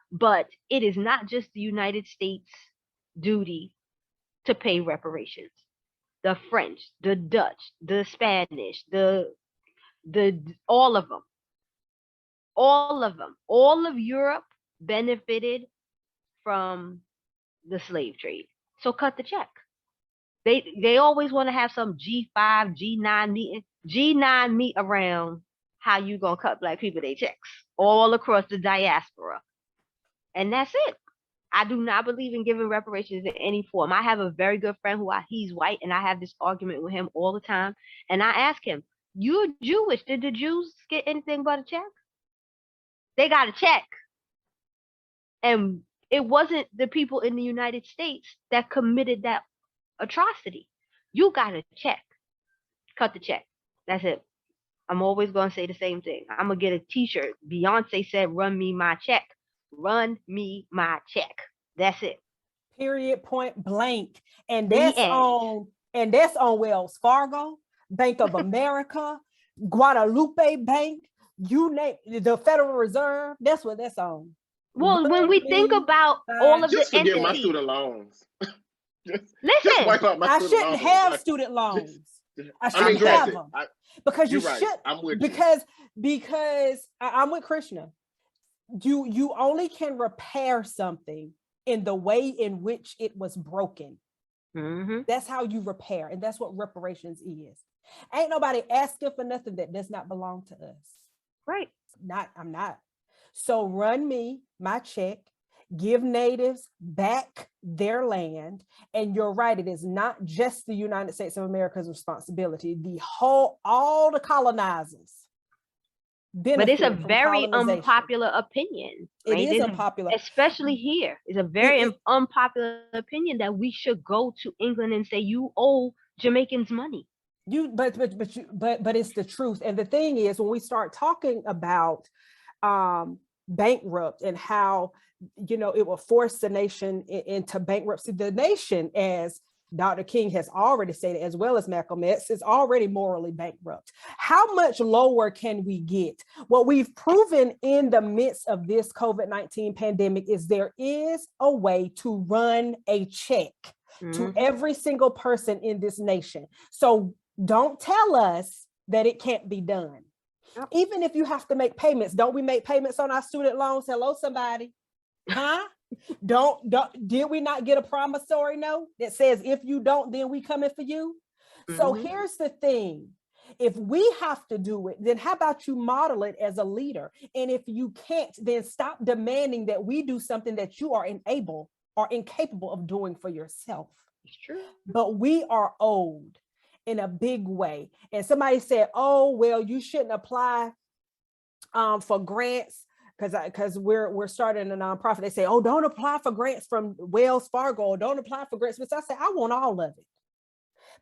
but it is not just the United States' duty to pay reparations. The French, the Dutch, the Spanish, all of them. All of Europe benefited from the slave trade. So cut the check. They always want to have some G5, G9 meeting. G9 meet around how you gonna cut Black people their checks all across the diaspora. And that's it. I do not believe in giving reparations in any form. I have a very good friend he's white, and I have this argument with him all the time. And I ask him, you're Jewish. Did the Jews get anything but a check? They got a check. And it wasn't the people in the United States that committed that atrocity. You got a check. Cut the check. That's it. I'm always going to say the same thing. I'm going to get a t-shirt. Beyonce said, run me my check. Run me my check. That's it. Period, point blank. And that's on Wells Fargo, Bank of America, Guadalupe Bank, you name the Federal Reserve. That's what that's on. Well, when we think about all of the entities, forget my student loans. Listen, I shouldn't have student loans. I shouldn't have them. Because you should. I'm with you. Because I'm with Krishna. You only can repair something in the way in which it was broken. Mm-hmm. That's how you repair, and that's what reparations is. Ain't nobody asking for nothing that does not belong to us. Right. I'm not. So run me my check, give natives back their land. And you're right, it is not just the United States of America's responsibility. All the colonizers. But it's a very unpopular opinion. Right? It is unpopular. Especially here. It's a very unpopular opinion that we should go to England and say, you owe Jamaicans money. But it's the truth. And the thing is, when we start talking about bankrupt and how, it will force the nation into bankruptcy, the nation, as Dr. King has already stated, as well as Malcolm X, is already morally bankrupt. How much lower can we get? What we've proven in the midst of this COVID-19 pandemic is there is a way to run a check to every single person in this nation. So don't tell us that it can't be done. Yep. Even if you have to make payments, don't we make payments on our student loans? Hello, somebody. Huh? Did we not get a promissory note that says if you don't, then we coming for you? So here's the thing. If we have to do it, then how about you model it as a leader? And if you can't, then stop demanding that we do something that you are unable or incapable of doing for yourself. It's true. But we are owed in a big way. And somebody said, oh, well, you shouldn't apply for grants because we're starting a nonprofit. They say, oh, don't apply for grants from Wells Fargo, or don't apply for grants. But I say, I want all of it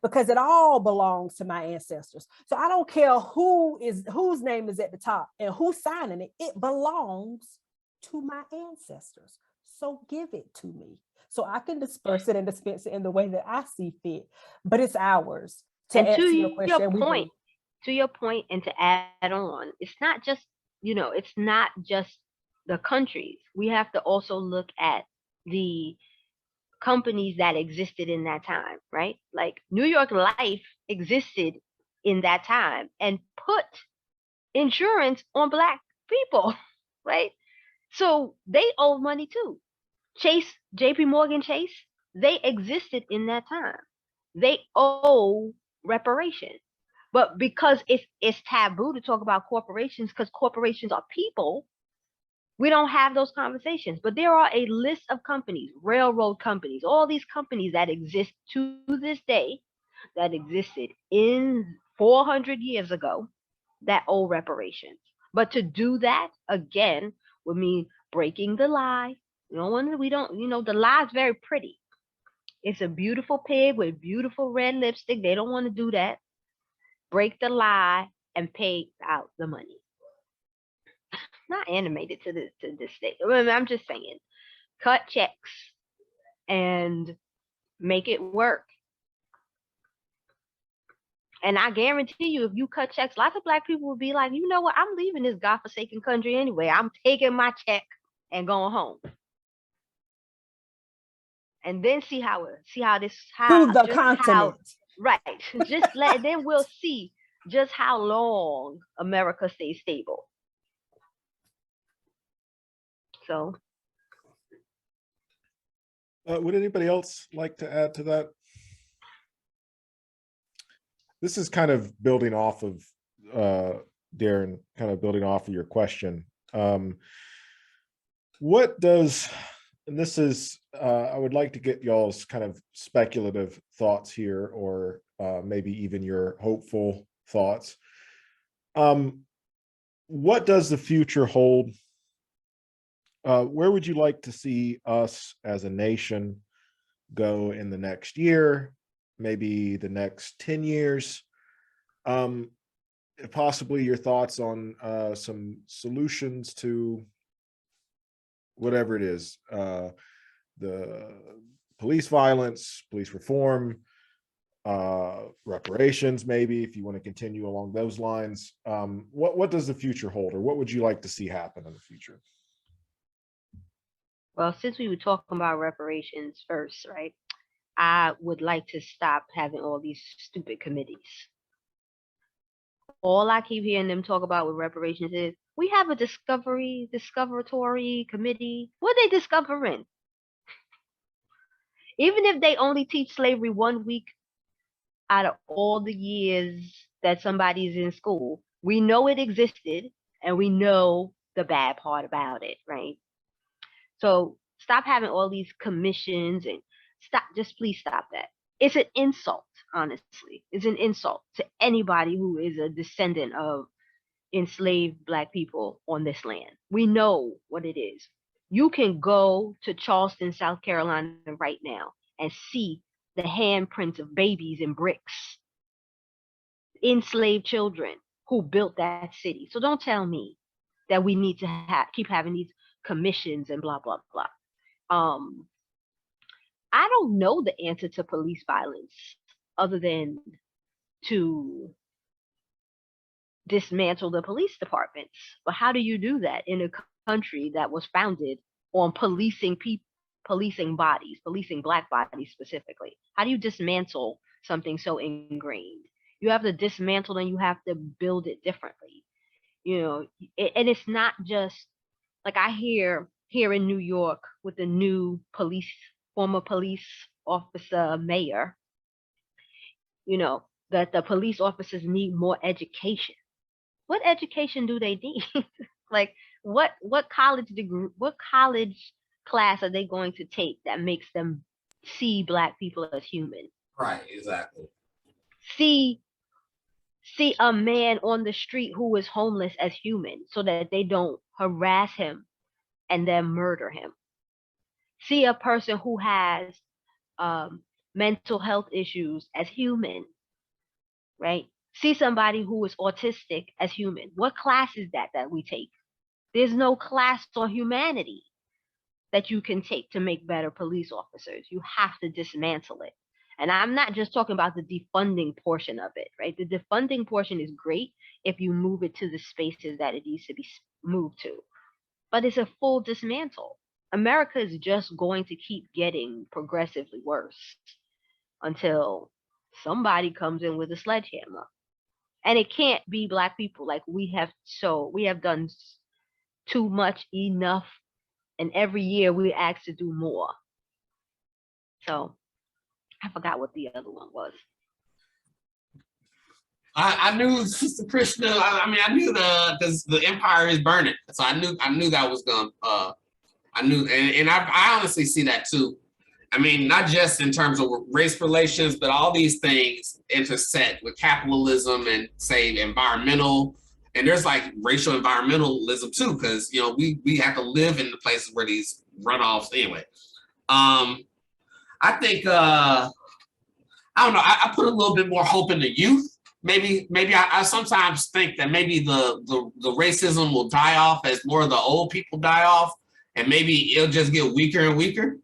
because it all belongs to my ancestors. So I don't care whose name is at the top and who's signing it. It belongs to my ancestors. So give it to me so I can disperse it and dispense it in the way that I see fit. But it's ours. To your point, and to add on, it's not just, it's not just the countries. We have to also look at the companies that existed in that time, right? Like New York Life existed in that time and put insurance on Black people, right? So they owe money too. JP Morgan Chase, they existed in that time. They owe reparations. But because it's taboo to talk about corporations, because corporations are people, we don't have those conversations. But there are a list of companies, railroad companies, all these companies that exist to this day, that existed in 400 years ago, that owe reparations. But to do that, again, would mean breaking the lie. The lie is very pretty. It's a beautiful pig with beautiful red lipstick. They don't want to do that. Break the lie and pay out the money. Not animated to this state. I'm just saying, cut checks and make it work. And I guarantee you, if you cut checks, lots of Black people will be like, you know what? I'm leaving this godforsaken country anyway. I'm taking my check and going home. And then see how the continent. Right. Then we'll see just how long America stays stable. So would anybody else like to add to that? This is kind of building off of Darren, kind of building off of your question. What does, and this is, I would like to get y'all's kind of speculative thoughts here, or maybe even your hopeful thoughts. What does the future hold? Where would you like to see us as a nation go in the next year, maybe the next 10 years? Possibly your thoughts on some solutions to whatever it is, the police violence, police reform, reparations, maybe, if you want to continue along those lines. What does the future hold, or what would you like to see happen in the future? Well, since we were talking about reparations first, right? I would like to stop having all these stupid committees. All I keep hearing them talk about with reparations is, we have a discoveratory committee. What are they discovering? Even if they only teach slavery 1 week out of all the years that somebody's in school, we know it existed and we know the bad part about it, right? So stop having all these commissions and please stop that. It's an insult, honestly. It's an insult to anybody who is a descendant of enslaved Black people on this land. We know what it is. You can go to Charleston, South Carolina right now and see the handprints of babies in bricks enslaved children who built that city. So don't tell me that we need to keep having these commissions and blah blah blah. I don't know the answer to police violence other than to dismantle the police departments. But how do you do that in a country that was founded on policing people, policing bodies, policing Black bodies specifically? How do you dismantle something so ingrained? You have to dismantle and you have to build it differently. You know, and it's not just like I hear here in New York with the new former police officer mayor, you know, that the police officers need more education. What education do they need? Like what college degree, what college class are they going to take that makes them see Black people as human? Right, exactly. See a man on the street who is homeless as human so that they don't harass him and then murder him. See a person who has mental health issues as human, right? See somebody who is autistic as human. What class is that we take? There's no class on humanity that you can take to make better police officers. You have to dismantle it. And I'm not just talking about the defunding portion of it, right? The defunding portion is great if you move it to the spaces that it needs to be moved to. But it's a full dismantle. America is just going to keep getting progressively worse until somebody comes in with a sledgehammer. And it can't be Black people. Like we have done too much, enough, and every year we're asked to do more. So I forgot what the other one was. I knew Sister Krishna. I knew because the empire is burning. So I knew that was gonna. I knew, and I honestly see that too. I mean, not just in terms of race relations, but all these things intersect with capitalism and say environmental. And there's like racial environmentalism too, because you know we have to live in the places where these runoffs. Anyway, I think I don't know. I put a little bit more hope in the youth. Maybe I sometimes think that maybe the racism will die off as more of the old people die off, and maybe it'll just get weaker and weaker.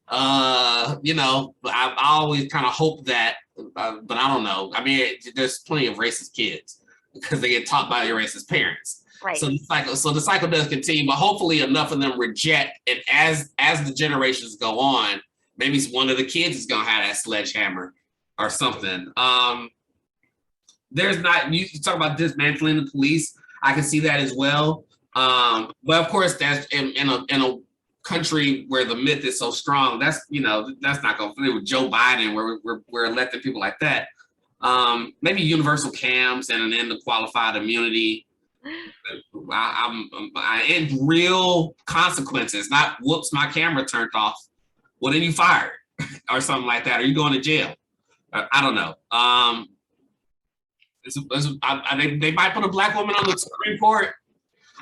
You know, I always kind of hope that, but I don't know. I mean, there's plenty of racist kids because they get taught by their racist parents. Right. So the cycle does continue, but hopefully enough of them reject. And as the generations go on, maybe one of the kids is gonna have that sledgehammer or something. There's not, you talk about dismantling the police. I can see that as well. But of course, that's in a country where the myth is so strong. That's that's not going to fit with Joe Biden, where we're electing people like that. Maybe universal cams and an end to qualified immunity. And real consequences, not whoops, my camera turned off. Well, then you fired or something like that. Or you going to jail? I don't know. They might put a Black woman on the Supreme Court.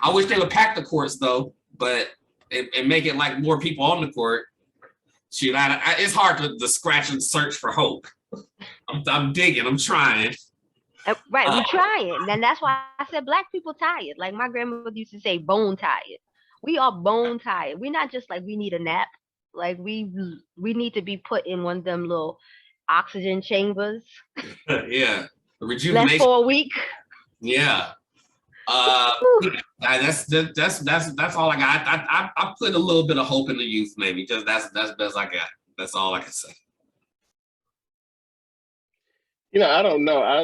I wish they would pack the courts though, but and make it like more people on the court. Shoot, it's hard to scratch and search for hope. I'm digging. I'm trying. Right, we're trying, and that's why I said Black people tired. Like my grandmother used to say, bone tired. We are bone tired. We're not just like we need a nap. Like we need to be put in one of them little oxygen chambers. Yeah, rejuvenation. Left for a week. Yeah. That's all I got. I put a little bit of hope in the youth, maybe. Just that's the best I got. That's all I can say. You know, I don't know. I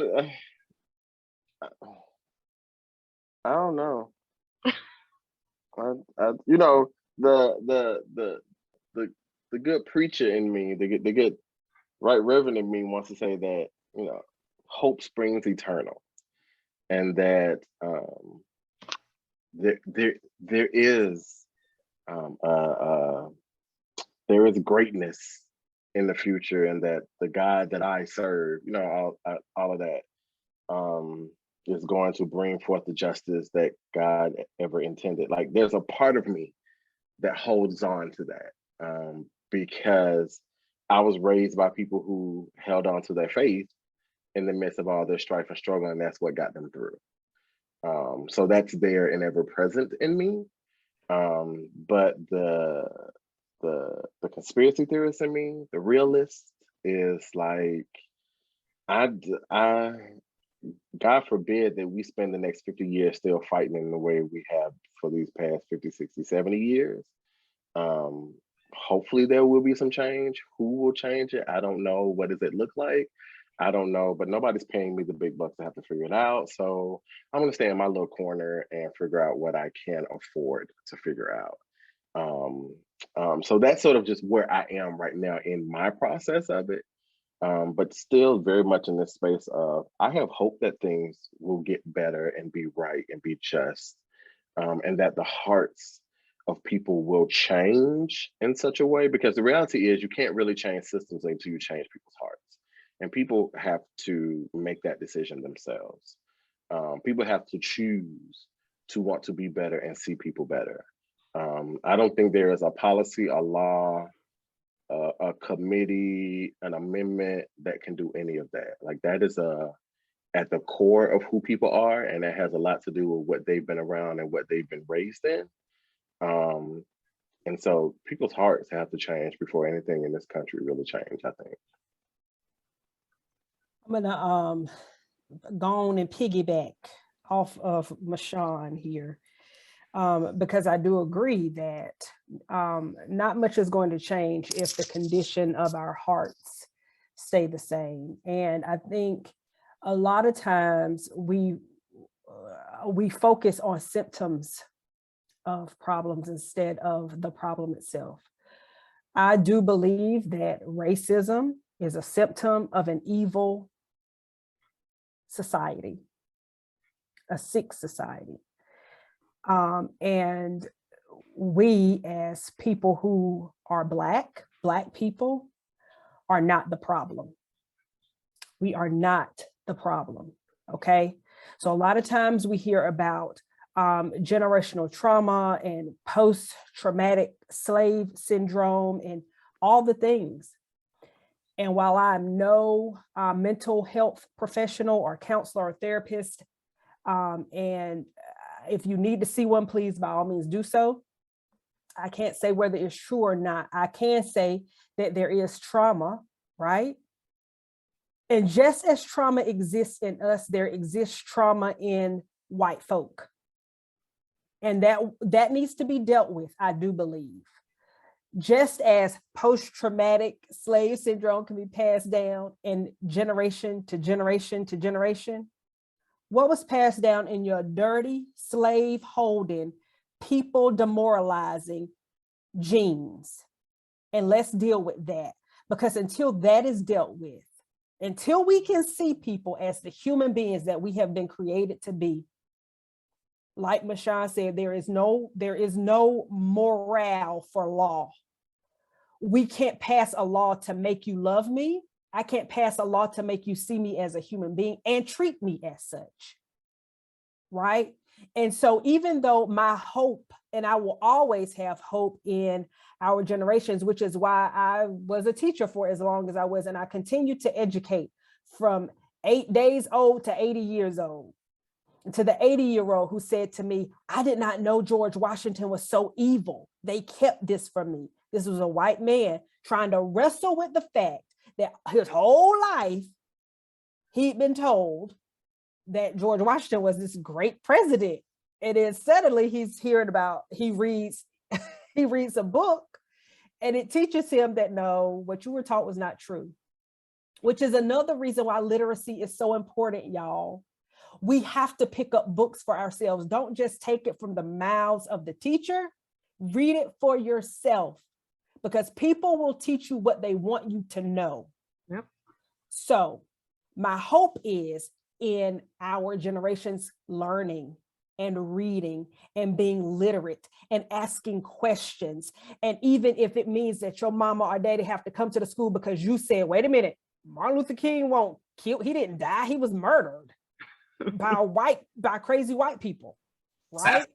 don't know. You know, the good preacher in me, the good right reverend in me wants to say that, you know, hope springs eternal, and that there is greatness in the future, and that the God that I serve, you know, all of that is going to bring forth the justice that God ever intended. Like there's a part of me that holds on to that because I was raised by people who held on to their faith in the midst of all their strife and struggle, and that's what got them through. So that's there and ever present in me. But the conspiracy theorist in me, the realist, is like, God forbid that we spend the next 50 years still fighting in the way we have for these past 50, 60, 70 years. Hopefully there will be some change. Who will change it? I don't know. What does it look like? I don't know, but nobody's paying me the big bucks to have to figure it out. So I'm gonna stay in my little corner and figure out what I can afford to figure out. So that's sort of just where I am right now in my process of it. But still very much in this space of, I have hope that things will get better and be right and be just, and that the hearts of people will change in such a way, because the reality is you can't really change systems until you change people's hearts. And people have to make that decision themselves. People have to choose to want to be better and see people better. I don't think there is a policy, a law, a committee, an amendment that can do any of that. Like, that is at the core of who people are, and that has a lot to do with what they've been around and what they've been raised in. And so people's hearts have to change before anything in this country really change, I think. I'm gonna go on and piggyback off of Mashaun here, because I do agree that not much is going to change if the condition of our hearts stay the same. And I think a lot of times we focus on symptoms of problems instead of the problem itself. I do believe that racism is a symptom of an evil society, a sick society. And we, as people who are Black people, are not the problem. We are not the problem, okay? So a lot of times we hear about generational trauma and post-traumatic slave syndrome and all the things. And while I'm no mental health professional or counselor or therapist, and if you need to see one, please, by all means, do so. I can't say whether it's true or not. I can say that there is trauma, right? And just as trauma exists in us, there exists trauma in white folk. And that needs to be dealt with, I do believe. Just as post-traumatic slave syndrome can be passed down in generation to generation to generation, what was passed down in your dirty, slave holding, people demoralizing genes? And let's deal with that, because until that is dealt with, until we can see people as the human beings that we have been created to be, like Mashaun said, there is no morale for law. We can't pass a law to make you love me. I can't pass a law to make you see me as a human being and treat me as such, right? And so even though my hope, and I will always have hope in our generations, which is why I was a teacher for as long as I was, and I continue to educate from 8 days old to 80 years old. To the 80-year-old who said to me, I did not know George Washington was so evil. They kept this from me. This was a white man trying to wrestle with the fact that his whole life he'd been told that George Washington was this great president. And then suddenly he's hearing about, he reads a book and it teaches him that no, what you were taught was not true, which is another reason why literacy is so important, y'all. We have to pick up books for ourselves. Don't just take it from the mouths of the teacher. Read it for yourself, because people will teach you what they want you to know. Yep. So my hope is in our generation's learning and reading and being literate and asking questions. And even if it means that your mama or daddy have to come to the school because you said, wait a minute, Martin Luther King won't kill, he didn't die, he was murdered by crazy white people, right?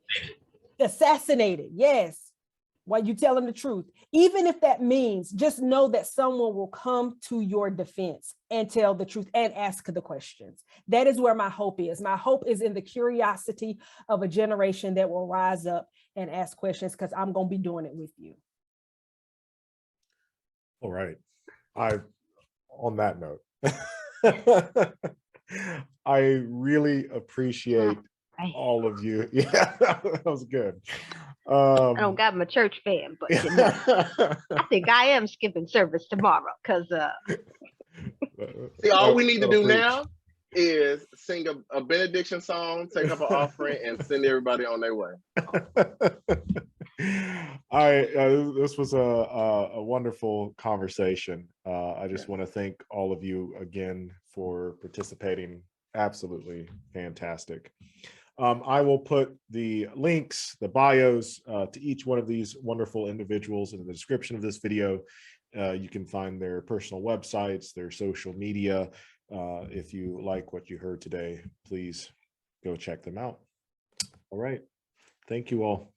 Assassinated, yes. While you telling the truth, Even if that means just know that someone will come to your defense and tell the truth and ask the questions. That is where my hope is. My hope is in the curiosity of a generation that will rise up and ask questions, because I'm going to be doing it with you. All right. On that note, I really appreciate all of you. Yeah, that was good. I don't got my church fan, but you know, I think I am skipping service tomorrow because see, all we need to do now is sing a benediction song, take up an offering, and send everybody on their way. This was a wonderful conversation. I just want to thank all of you again for participating. Absolutely fantastic. I will put the links, the bios to each one of these wonderful individuals in the description of this video. You can find their personal websites, their social media. If you like what you heard today, please go check them out. All right. Thank you all.